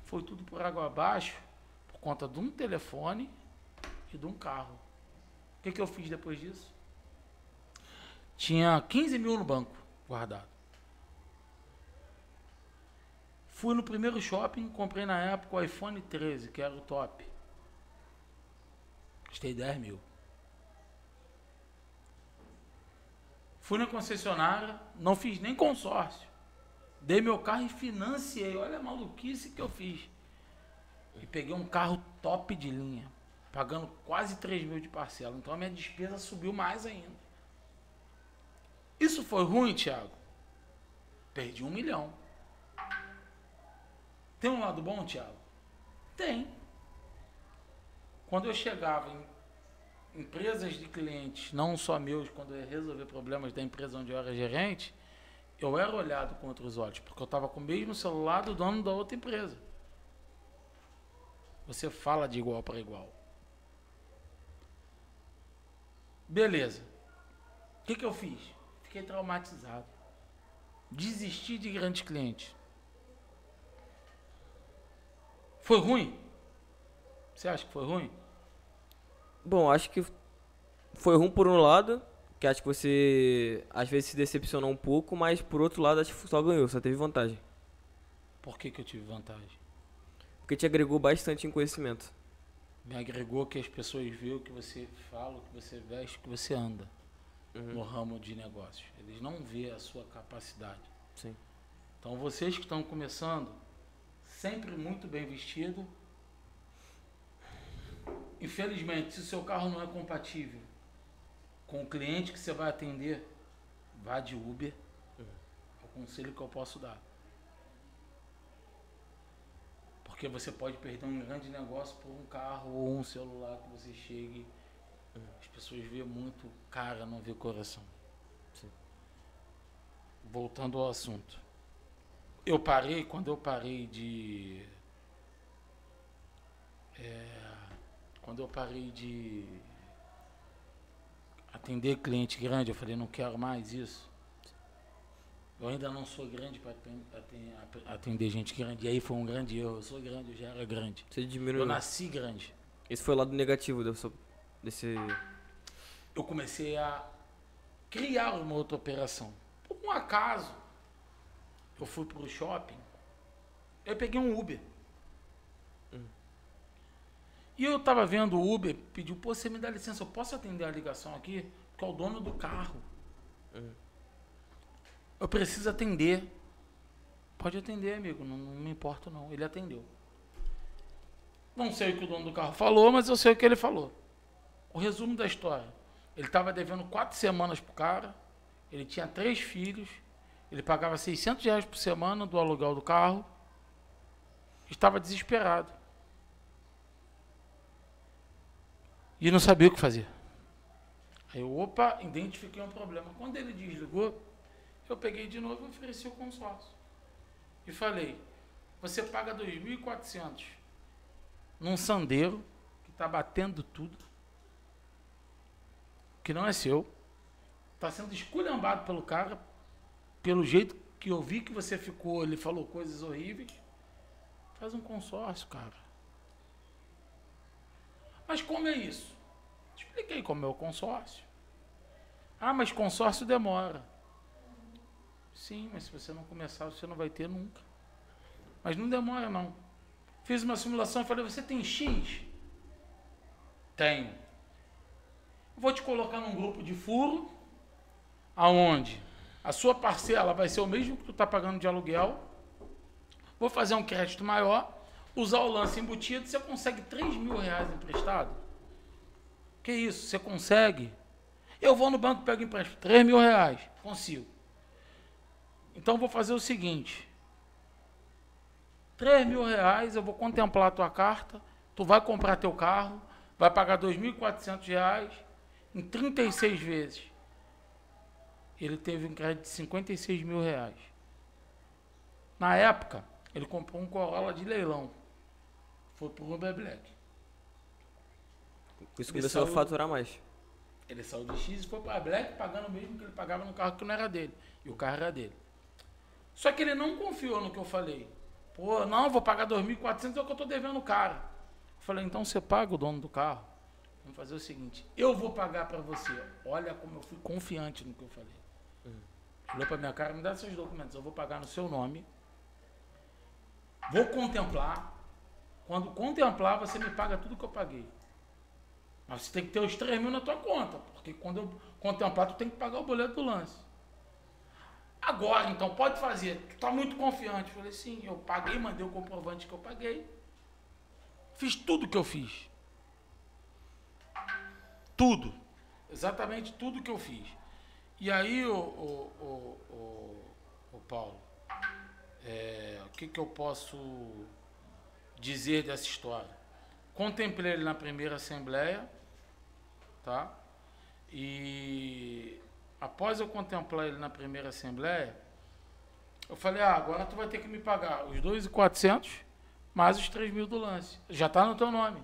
foi tudo por água abaixo, por conta de um telefone e de um carro. O que eu fiz depois disso? Tinha 15 mil no banco guardado. Fui no primeiro shopping, comprei na época o iPhone 13, que era o top. Gastei 10 mil. Fui na concessionária, não fiz nem consórcio. Dei meu carro e financiei. Olha a maluquice que eu fiz. E peguei um carro top de linha, pagando quase 3 mil de parcela. Então a minha despesa subiu mais ainda. Isso foi ruim, Thiago? Perdi 1 milhão. Tem um lado bom, Thiago? Tem. Quando eu chegava em empresas de clientes, não só meus, quando eu ia resolver problemas da empresa onde eu era gerente, eu era olhado com outros olhos, porque eu estava com o mesmo celular do dono da outra empresa. Você fala de igual para igual. Beleza. O que eu fiz? Fiquei traumatizado. Desisti de grandes clientes. Foi ruim? Você acha que foi ruim? Bom, acho que foi ruim por um lado, que acho que você às vezes se decepcionou um pouco, mas por outro lado acho que só ganhou, só teve vantagem. Por que eu tive vantagem? Porque te agregou bastante em conhecimento. Me agregou que as pessoas veem o que você fala, o que você veste, o que você anda no ramo de negócios. Eles não veem a sua capacidade. Sim. Então vocês que estão começando, sempre muito bem vestido. Infelizmente, se o seu carro não é compatível com o cliente que você vai atender, vá de Uber. É o conselho que eu posso dar. Porque você pode perder um grande negócio por um carro ou um celular que você chegue. As pessoas veem muito cara, não vê coração. Sim. Voltando ao assunto. Quando eu parei de atender cliente grande, eu falei, não quero mais isso. Eu ainda não sou grande para atender gente grande. E aí foi um grande erro. Eu sou grande, eu já era grande. Você diminuiu. Eu nasci grande. Esse foi o lado negativo desse... Eu comecei a criar uma outra operação. Por um acaso, eu fui para o shopping, eu peguei um Uber. E eu estava vendo o Uber, pediu, pô, você me dá licença, eu posso atender a ligação aqui? Porque é o dono do carro. Eu preciso atender. Pode atender, amigo, não me importa não. Ele atendeu. Não sei o que o dono do carro falou, mas eu sei o que ele falou. O resumo da história. Ele estava devendo 4 semanas pro cara, ele tinha 3 filhos, ele pagava R$600 por semana do aluguel do carro, estava desesperado. E não sabia o que fazer. Aí eu, identifiquei um problema. Quando ele desligou, eu peguei de novo e ofereci o consórcio. E falei, você paga 2.400 num Sandero que está batendo tudo, que não é seu, está sendo esculhambado pelo cara, pelo jeito que eu vi que você ficou, ele falou coisas horríveis. Faz um consórcio, cara. Mas como é isso? Expliquei como é o consórcio. Ah, mas consórcio demora. Sim, mas se você não começar, você não vai ter nunca. Mas não demora, não. Fiz uma simulação e falei, você tem X? Tenho. Vou te colocar num grupo de furo, aonde a sua parcela vai ser o mesmo que tu está pagando de aluguel. Vou fazer um crédito maior, usar o lance embutido, você consegue R$3.000 emprestado? Que isso, você consegue? Eu vou no banco e pego empréstimo, R$3.000, consigo. Então vou fazer o seguinte, R$3.000, eu vou contemplar a tua carta, tu vai comprar teu carro, vai pagar R$2.400 em 36 vezes. Ele teve um crédito de R$56.000. Na época, ele comprou um Corolla de leilão. Foi pro Uber Black. Com isso começou a faturar mais. Ele saiu de X e foi para Black pagando o mesmo que ele pagava no carro que não era dele. E o carro era dele. Só que ele não confiou no que eu falei. Pô, não, vou pagar 2.400, é o que eu tô devendo o cara. Eu falei, então você paga o dono do carro. Vamos fazer o seguinte, eu vou pagar para você. Olha como eu fui confiante no que eu falei. Olhou para minha cara, me dá seus documentos, eu vou pagar no seu nome. Vou contemplar. Quando contemplar, você me paga tudo que eu paguei. Mas você tem que ter os 3.000 na tua conta, porque quando eu contemplar, tu tem que pagar o boleto do lance. Agora, então, pode fazer. Tu tá muito confiante. Eu falei, sim, eu paguei, mandei o comprovante que eu paguei. Fiz tudo que eu fiz. Tudo. Exatamente tudo que eu fiz. E aí, o Paulo, o que eu posso dizer dessa história? Contemplei ele na primeira assembleia, tá? E após eu contemplar ele na primeira assembleia, eu falei, agora tu vai ter que me pagar os 2.400 mais os 3.000 do lance. Já tá no teu nome.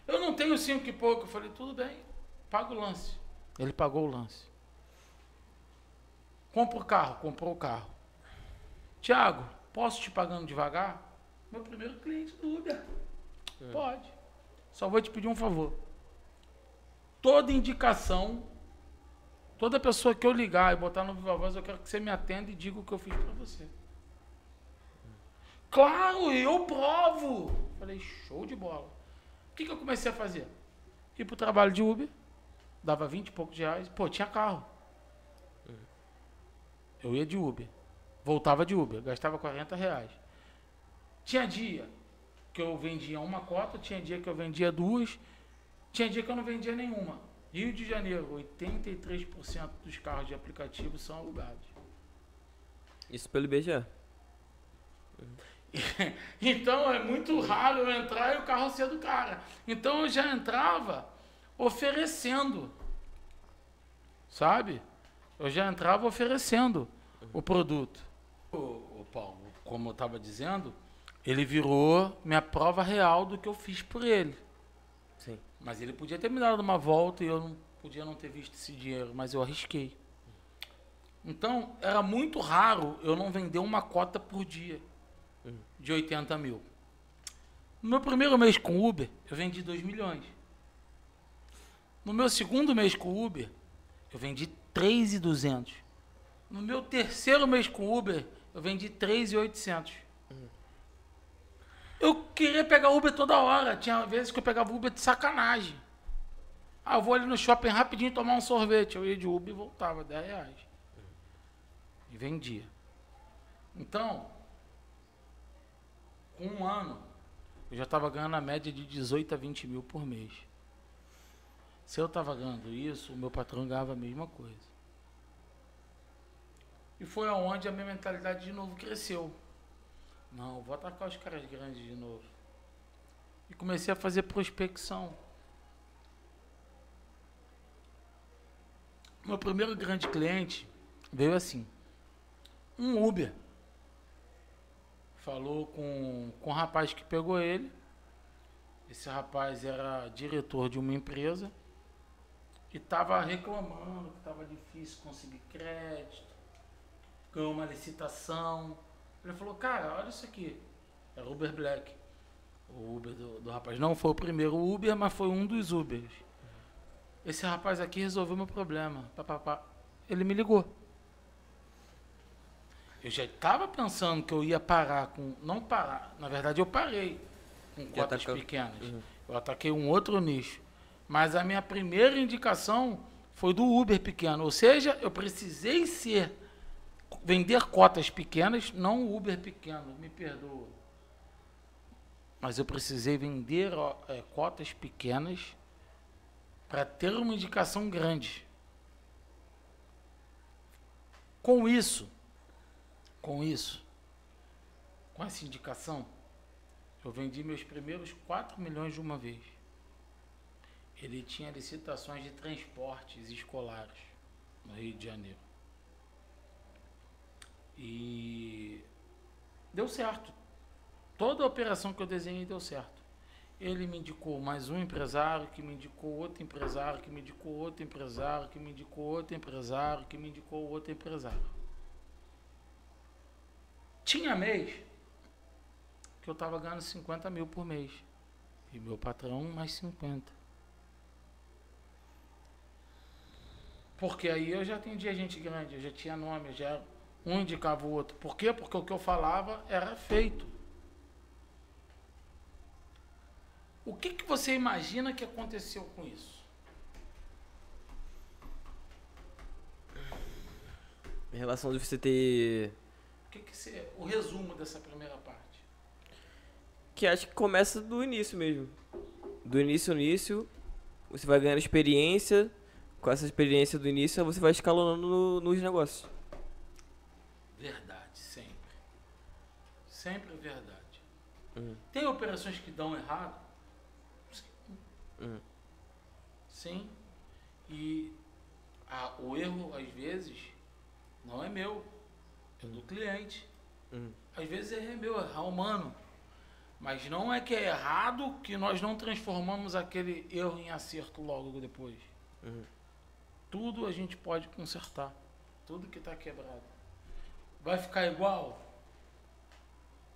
Eu não tenho 5 e pouco. Eu falei, tudo bem, paga o lance. Ele pagou o lance. Compra o carro, comprou o carro. Tiago, posso te pagando devagar? Meu primeiro cliente do Uber. Pode. Só vou te pedir um favor. Toda indicação, toda pessoa que eu ligar e botar no Viva Voz, eu quero que você me atenda e diga o que eu fiz pra você. Claro, eu provo. Falei, show de bola. O que eu comecei a fazer? Ir pro trabalho de Uber, dava 20 e poucos reais. Pô, tinha carro. Eu ia de Uber, voltava de Uber, gastava 40 reais. Tinha dia que eu vendia uma cota, tinha dia que eu vendia duas, tinha dia que eu não vendia nenhuma. Rio de Janeiro, 83% dos carros de aplicativo são alugados. Isso pelo IBGE. Então é muito raro eu entrar e o carro ser do cara. Então eu já entrava oferecendo, sabe? Eu já entrava oferecendo o produto. O Paulo, como eu estava dizendo, ele virou minha prova real do que eu fiz por ele. Sim. Mas ele podia ter me dado uma volta e eu não podia não ter visto esse dinheiro, mas eu arrisquei. Então, era muito raro eu não vender uma cota por dia de 80 mil. No meu primeiro mês com o Uber, eu vendi 2 milhões. No meu segundo mês com o Uber, eu vendi 3.200. No meu terceiro mês com o Uber, eu vendi 3.800. Eu queria pegar Uber toda hora. Tinha vezes que eu pegava Uber de sacanagem. Ah, eu vou ali no shopping rapidinho tomar um sorvete. Eu ia de Uber e voltava, 10 reais. E vendia. Então, com um ano, eu já estava ganhando a média de 18 a 20 mil por mês. Se eu estava ganhando isso, o meu patrão ganhava a mesma coisa. E foi aonde a minha mentalidade de novo cresceu. Não, vou atacar os caras grandes de novo. E comecei a fazer prospecção. Meu primeiro grande cliente veio assim. Um Uber. Falou com um rapaz que pegou ele. Esse rapaz era diretor de uma empresa. E estava reclamando que estava difícil conseguir crédito. Ganhou uma licitação. Ele falou, cara, olha isso aqui. Era Uber Black. O Uber do rapaz. Não foi o primeiro Uber, mas foi um dos Ubers. Esse rapaz aqui resolveu meu problema. Ele me ligou. Eu já estava pensando que eu ia parar com... Não parar. Na verdade, eu parei com cotas pequenas. Eu ataquei um outro nicho. Mas a minha primeira indicação foi do Uber pequeno. Ou seja, eu precisei vender cotas pequenas, não o Uber pequeno, me perdoa. Mas eu precisei vender cotas pequenas para ter uma indicação grande. Com essa indicação, eu vendi meus primeiros 4 milhões de uma vez. Ele tinha licitações de transportes escolares no Rio de Janeiro. E deu certo. Toda a operação que eu desenhei deu certo. Ele me indicou mais um empresário, que me indicou outro empresário, que me indicou outro empresário, que me indicou outro empresário, que me indicou outro empresário. Tinha mês que eu estava ganhando 50 mil por mês. E meu patrão mais 50. Porque aí eu já atendia gente grande, eu já tinha nome, já um indicava o outro. Por quê? Porque o que eu falava era feito. O que você imagina que aconteceu com isso? Em relação de você ter... O resumo dessa primeira parte? Que acho que começa do início mesmo. Do início, você vai ganhando experiência. Com essa experiência do início, você vai escalonando nos negócios. Verdade, sempre. Sempre verdade. Tem operações que dão errado? Sim. Sim. E o erro, às vezes, não é meu. É do cliente. Às vezes é meu, é humano. Mas não é que é errado que nós não transformamos aquele erro em acerto logo depois. Tudo a gente pode consertar. tudo que está quebrado. Vai ficar igual?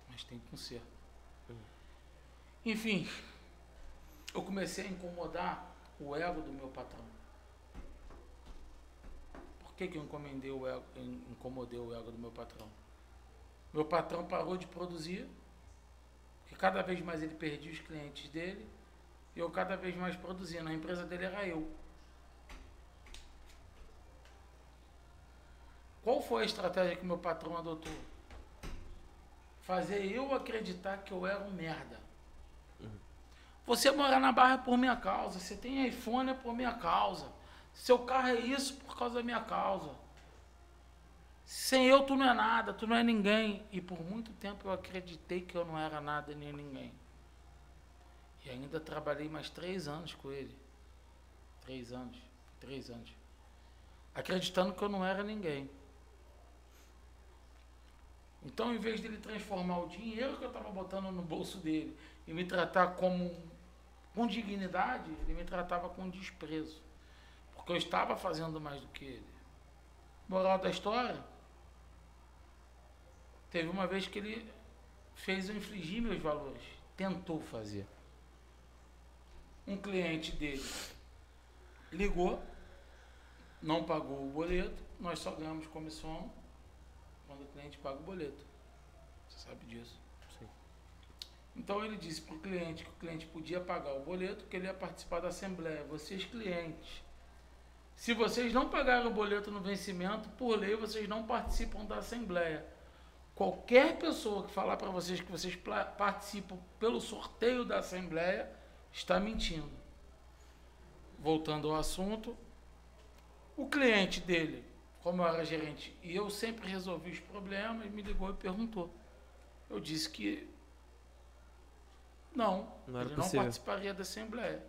Mas tem conserto. Enfim, eu comecei a incomodar o ego do meu patrão. Por que eu incomodei o ego do meu patrão? Meu patrão parou de produzir, porque cada vez mais ele perdia os clientes dele, e eu cada vez mais produzindo. A empresa dele era eu. Qual foi a estratégia que meu patrão adotou? Fazer eu acreditar que eu era um merda. Você mora na Barra por minha causa, você tem iPhone é por minha causa, seu carro é isso por causa da minha causa. Sem eu tu não é nada, tu não é ninguém. E por muito tempo eu acreditei que eu não era nada nem ninguém. E ainda trabalhei mais 3 anos com ele. 3 anos. Acreditando que eu não era ninguém. Então, em vez de ele transformar o dinheiro que eu estava botando no bolso dele e me tratar com dignidade, ele me tratava com desprezo. Porque eu estava fazendo mais do que ele. Moral da história, teve uma vez que ele fez eu infligir meus valores. Tentou fazer. Um cliente dele ligou, não pagou o boleto, nós só ganhamos comissão quando o cliente paga o boleto. Você sabe disso? Sim. Então ele disse para o cliente que o cliente podia pagar o boleto, que ele ia participar da assembleia. Vocês clientes, se vocês não pagarem o boleto no vencimento, por lei vocês não participam da assembleia. Qualquer pessoa que falar para vocês que vocês participam pelo sorteio da assembleia está mentindo. Voltando ao assunto, o cliente dele, como eu era gerente e eu sempre resolvi os problemas, me ligou e perguntou. Eu disse que ele não participaria da assembleia.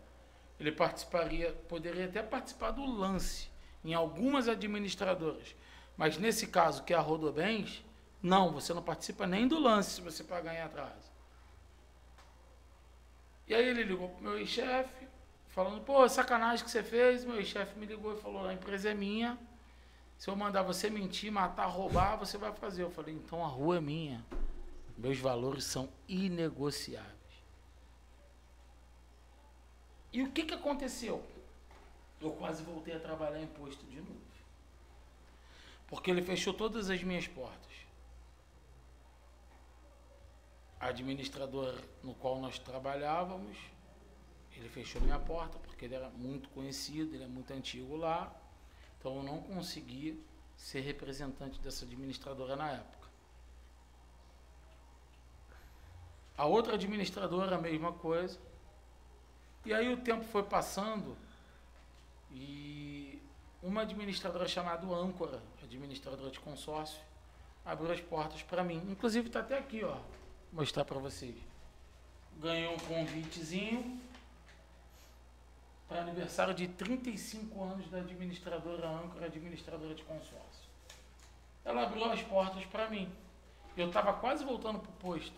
Ele poderia até participar do lance em algumas administradoras, mas nesse caso que é a Rodobens, não, você não participa nem do lance se você pagar em atraso. E aí ele ligou pro meu ex-chefe, falando, pô, sacanagem que você fez. Meu ex-chefe me ligou e falou, a empresa é minha, se eu mandar você mentir, matar, roubar, você vai fazer. Eu falei, então a rua é minha, meus valores são inegociáveis. E o que aconteceu? Eu quase voltei a trabalhar em posto de novo. Porque ele fechou todas as minhas portas. A administradora no qual nós trabalhávamos, ele fechou minha porta, porque ele era muito conhecido, ele é muito antigo lá. Então eu não conseguia ser representante dessa administradora na época. A outra administradora, a mesma coisa. E aí o tempo foi passando e uma administradora chamada Âncora, administradora de consórcio, abriu as portas para mim. Inclusive está até aqui, ó, vou mostrar para vocês. Ganhou um convitezinho para aniversário de 35 anos da administradora Âncora, administradora de consórcio. Ela abriu as portas para mim. Eu estava quase voltando para o posto.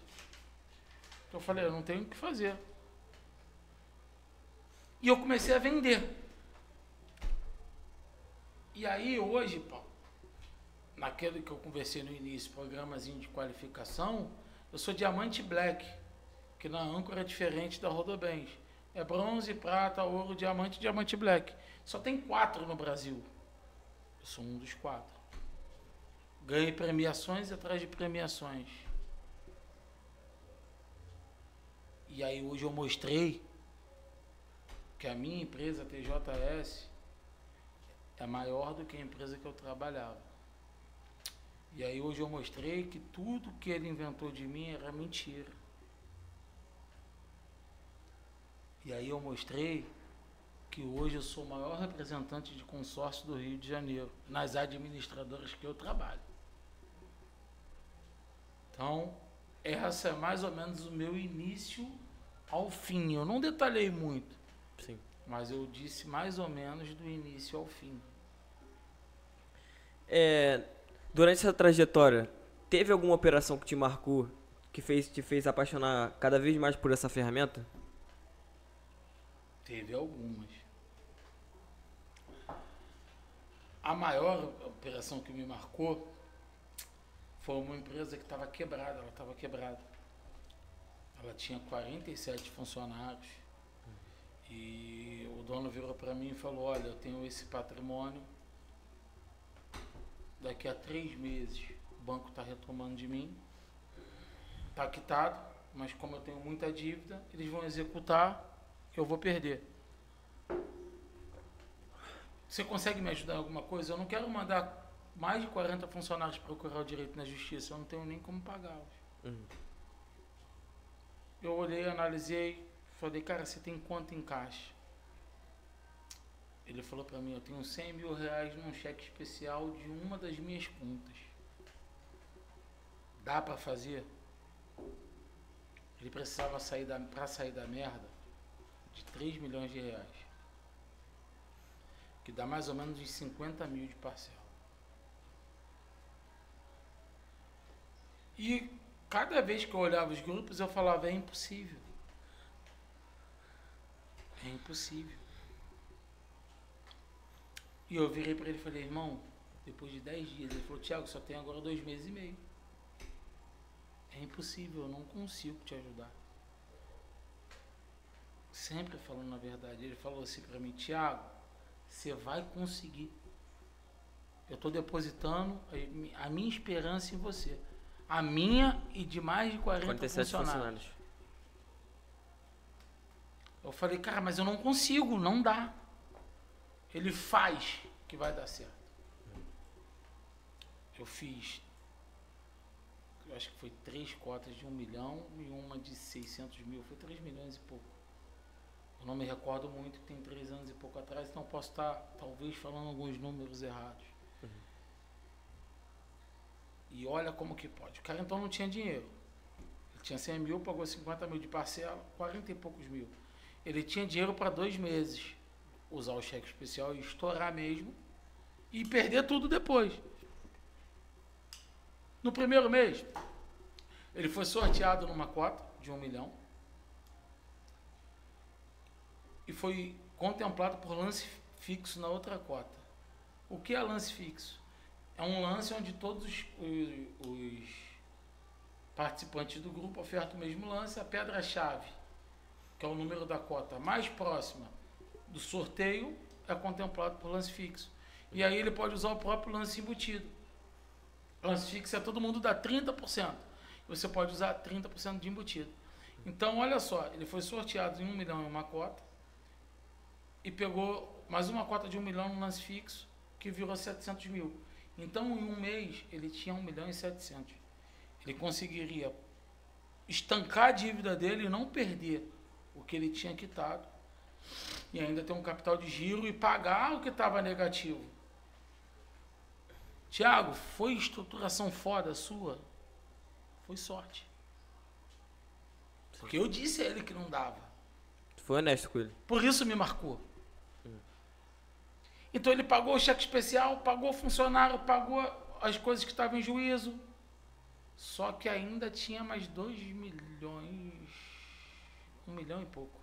Eu falei, eu não tenho o que fazer. E eu comecei a vender. E aí hoje, Paulo, naquele que eu conversei no início, programazinho de qualificação, eu sou diamante black, que na Âncora é diferente da Rodobens. É bronze, prata, ouro, diamante, diamante black. Só tem 4 no Brasil. Eu sou um dos 4. Ganhei premiações atrás de premiações. E aí hoje eu mostrei que a minha empresa, a TJS, é maior do que a empresa que eu trabalhava. E aí hoje eu mostrei que tudo que ele inventou de mim era mentira. E aí eu mostrei que hoje eu sou o maior representante de consórcio do Rio de Janeiro, nas administradoras que eu trabalho. Então, essa é mais ou menos o meu início ao fim. Eu não detalhei muito. Sim. Mas eu disse mais ou menos do início ao fim. Durante essa trajetória, teve alguma operação que te marcou, que te fez apaixonar cada vez mais por essa ferramenta? Teve algumas. A maior operação que me marcou foi uma empresa que estava quebrada, ela estava quebrada. Ela tinha 47 funcionários e o dono virou para mim e falou, olha, eu tenho esse patrimônio, daqui a 3 meses o banco está retomando de mim, está quitado, mas como eu tenho muita dívida, eles vão executar, eu vou perder. Você consegue me ajudar em alguma coisa? Eu não quero mandar mais de 40 funcionários procurar o direito na justiça, eu não tenho nem como pagá-los. Eu olhei, analisei, falei, cara, você tem quanto em caixa? Ele falou pra mim, eu tenho 100 mil reais num cheque especial de uma das minhas contas. Dá pra fazer? Ele precisava pra sair da merda de 3 milhões de reais. Que dá mais ou menos uns 50 mil de parcela. E cada vez que eu olhava os grupos, eu falava, é impossível. É impossível. E eu virei para ele e falei, irmão, depois de 10 dias, ele falou, Thiago, só tem agora 2 meses e meio. É impossível, eu não consigo te ajudar. Sempre falando a verdade. Ele falou assim para mim, Thiago, você vai conseguir. Eu estou depositando a minha esperança em você. A minha e de mais de 47 funcionários. Eu falei, cara, mas eu não consigo, não dá. Ele faz que vai dar certo. Eu fiz, eu acho que foi 3 cotas de 1 milhão e uma de 600 mil. Foi 3 milhões e pouco. Eu não me recordo muito, que tem 3 anos e pouco atrás, então posso estar, talvez, falando alguns números errados. E olha como que pode. O cara então não tinha dinheiro. Ele tinha 100 mil, pagou 50 mil de parcela, 40 e poucos mil. Ele tinha dinheiro para 2 meses. Usar o cheque especial e estourar mesmo. E perder tudo depois. No primeiro mês, ele foi sorteado numa cota de 1 milhão. E foi contemplado por lance fixo na outra cota. O que é lance fixo? É um lance onde todos os participantes do grupo ofertam o mesmo lance. A pedra-chave, que é o número da cota mais próxima do sorteio, é contemplado por lance fixo. E aí ele pode usar o próprio lance embutido. Lance fixo é todo mundo dá 30%. Você pode usar 30% de embutido. Então, olha só, ele foi sorteado em 1 milhão em uma cota e pegou mais uma cota de 1 milhão no lance fixo, que virou 700 mil. Então, em um mês, ele tinha 1 milhão e 700. Ele conseguiria estancar a dívida dele e não perder o que ele tinha quitado. E ainda ter um capital de giro e pagar o que estava negativo. Thiago, foi estruturação foda sua? Foi sorte. Porque eu disse a ele que não dava. Tu foi honesto com ele. Por isso me marcou. Então ele pagou o cheque especial, pagou o funcionário, pagou as coisas que estavam em juízo. Só que ainda tinha mais 2 milhões, 1 milhão e pouco.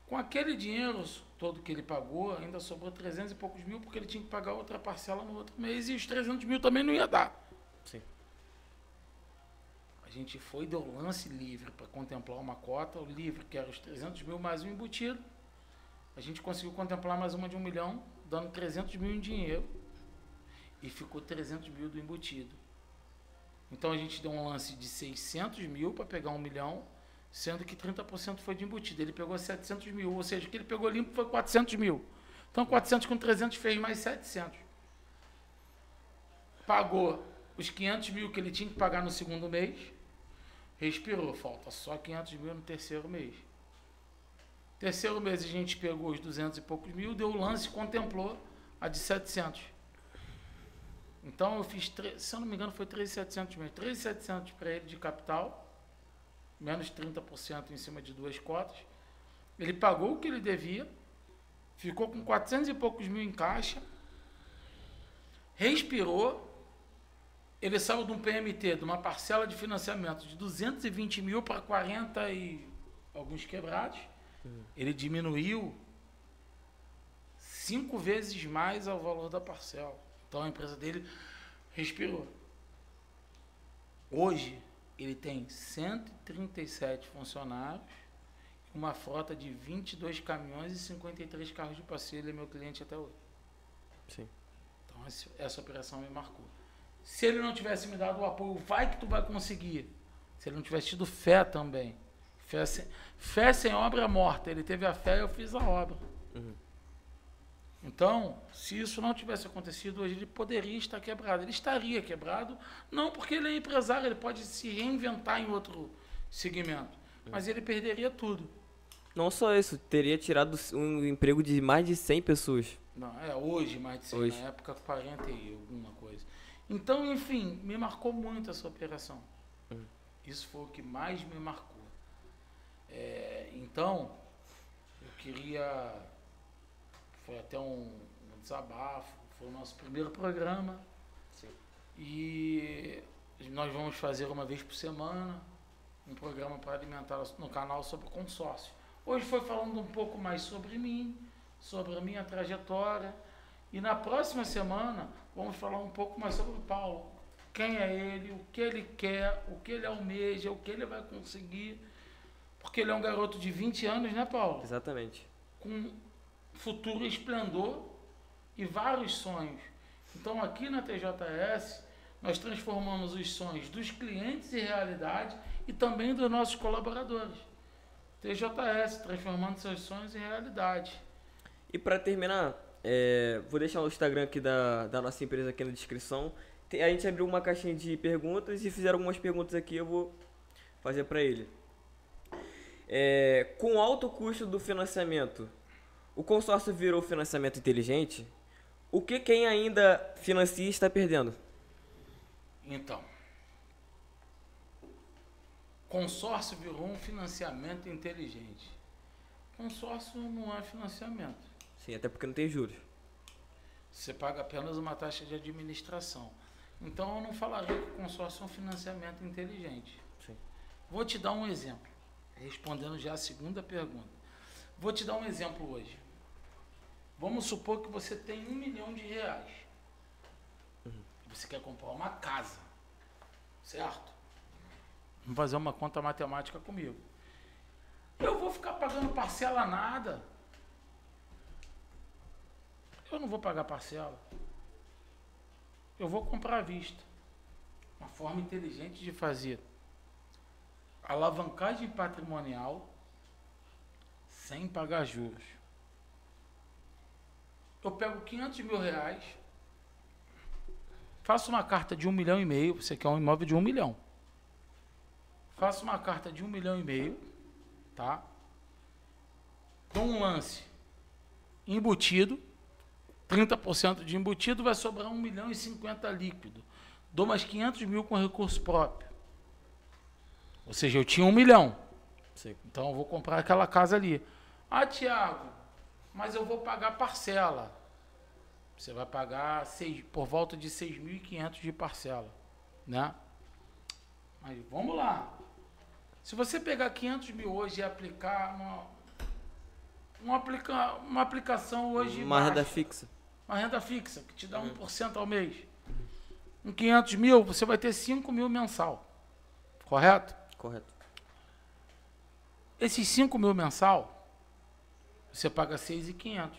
Com aquele dinheiro todo que ele pagou, ainda sobrou 300 e poucos mil, porque ele tinha que pagar outra parcela no outro mês e os 300 mil também não ia dar. Sim. A gente foi, deu lance livre para contemplar uma cota, o livre, que era os 300 mil mais um embutido. A gente conseguiu contemplar mais uma de 1 milhão, dando 300 mil em dinheiro. E ficou 300 mil do embutido. Então a gente deu um lance de 600 mil para pegar 1 milhão, sendo que 30% foi de embutido. Ele pegou 700 mil, ou seja, o que ele pegou limpo foi 400 mil. Então 400 com 300 fez mais 700. Pagou os 500 mil que ele tinha que pagar no segundo mês, respirou, falta só 500 mil no terceiro mês. Terceiro mês a gente pegou os 200 e poucos mil, deu o lance e contemplou a de 700. Então eu fiz, se eu não me engano, foi 3.700 mesmo. 3.700 para ele de capital, menos 30% em cima de 2 cotas. Ele pagou o que ele devia, ficou com 400 e poucos mil em caixa, respirou, ele saiu de um PMT, de uma parcela de financiamento de 220 mil para 40 e alguns quebrados. Ele diminuiu 5 vezes mais ao valor da parcela. Então a empresa dele respirou. Hoje, ele tem 137 funcionários, uma frota de 22 caminhões e 53 carros de passeio. Ele é meu cliente até hoje. Sim. Então, essa operação me marcou. Se ele não tivesse me dado o apoio, vai que tu vai conseguir. Se ele não tivesse tido fé também. Fé sem obra é morta. Ele teve a fé e eu fiz a obra. Uhum. Então, se isso não tivesse acontecido, hoje ele poderia estar quebrado. Ele estaria quebrado, não porque ele é empresário, ele pode se reinventar em outro segmento, mas ele perderia tudo. Não só isso, teria tirado um emprego de mais de 100 pessoas. Não, hoje mais de 100, hoje. Na época 40 e alguma coisa. Então, enfim, me marcou muito essa operação. Isso foi o que mais me marcou. Então, eu queria... Foi até um desabafo, foi o nosso primeiro programa. Sim. E nós vamos fazer uma vez por semana um programa para alimentar no canal sobre consórcio. Hoje foi falando um pouco mais sobre mim, sobre a minha trajetória. E na próxima semana vamos falar um pouco mais sobre o Paulo. Quem é ele, o que ele quer, o que ele almeja, o que ele vai conseguir. Porque ele é um garoto de 20 anos, né, Paulo? Exatamente. Com futuro esplendor e vários sonhos. Então aqui na TJS nós transformamos os sonhos dos clientes em realidade e também dos nossos colaboradores. TJS, transformando seus sonhos em realidade. E para terminar, vou deixar o Instagram aqui da nossa empresa aqui na descrição. A gente abriu uma caixinha de perguntas e fizeram algumas perguntas aqui, eu vou fazer para ele. Com o alto custo do financiamento, o consórcio virou financiamento inteligente? O que quem ainda financia está perdendo? Então, consórcio virou um financiamento inteligente. Consórcio não é financiamento. Sim, até porque não tem juros. Você paga apenas uma taxa de administração. Então eu não falaria que o consórcio é um financiamento inteligente. Sim. Vou te dar um exemplo, respondendo já a segunda pergunta. Vou te dar um exemplo hoje. Vamos supor que você tem R$1 milhão. Você quer comprar uma casa, certo? Vamos fazer uma conta matemática comigo. Eu vou ficar pagando parcela nada. Eu não vou pagar parcela. Eu vou comprar à vista. Uma forma inteligente de fazer alavancagem patrimonial sem pagar juros. Eu pego R$500 mil, faço uma carta de 1,5 milhão, você quer um imóvel de 1 milhão. Faço uma carta de 1,5 milhão, tá? Dou um lance embutido, 30% de embutido, vai sobrar 1,50 milhão líquido. Dou mais 500 mil com recurso próprio. Ou seja, eu tinha 1 milhão. Sim. Então eu vou comprar aquela casa ali. Ah, Thiago, mas eu vou pagar parcela. Você vai pagar por volta de 6.500 de parcela, né? Mas vamos lá. Se você pegar 500 mil hoje e aplicar uma aplicação hoje Uma renda baixa, fixa. uma renda fixa, que te dá 1% ao mês. Com 500 mil, você vai ter 5 mil mensal. Correto? Correto. Esses 5 mil mensal, você paga 6.500.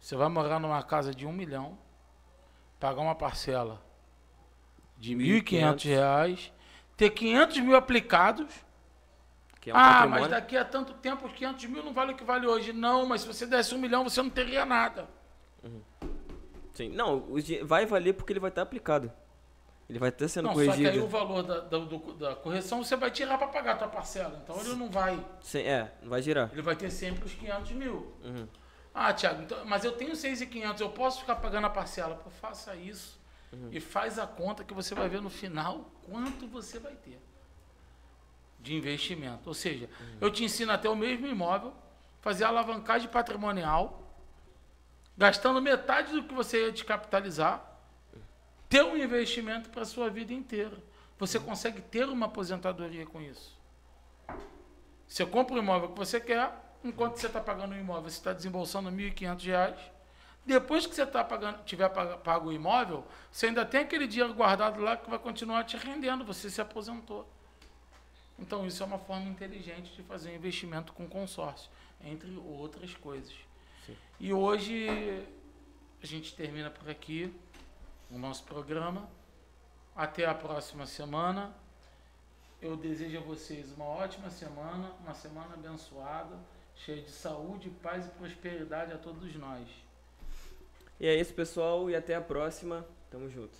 Você vai morar numa casa de 1 milhão, pagar uma parcela de R$1.500, ter 500 mil aplicados. Que é um patrimônio. Mas daqui a tanto tempo os 500 mil não vale o que vale hoje. Não, mas se você desse 1 milhão, você não teria nada. Sim, não, vai valer porque ele vai estar aplicado. Ele vai estar sendo corrigido. Só que aí o valor da correção você vai tirar para pagar a tua parcela. Então ele não vai. Sim, não vai girar. Ele vai ter sempre os 500 mil. Ah, Thiago, então, mas eu tenho 6.500, eu posso ficar pagando a parcela? Pô, faça isso e faz a conta que você vai ver no final quanto você vai ter de investimento. Ou seja, eu te ensino até o mesmo imóvel, fazer alavancagem patrimonial, gastando metade do que você ia descapitalizar, ter um investimento para a sua vida inteira. Você consegue ter uma aposentadoria com isso. Você compra o imóvel que você quer, Enquanto você está pagando o imóvel, você está desembolsando R$ 1.500. Depois que você tiver pago o imóvel, você ainda tem aquele dinheiro guardado lá que vai continuar te rendendo, você se aposentou. Então, isso é uma forma inteligente de fazer um investimento com consórcio, entre outras coisas. Sim. E hoje, a gente termina por aqui o nosso programa. Até a próxima semana. Eu desejo a vocês uma ótima semana, uma semana abençoada, cheia de saúde, paz e prosperidade a todos nós. E é isso, pessoal, e até a próxima. Tamo junto.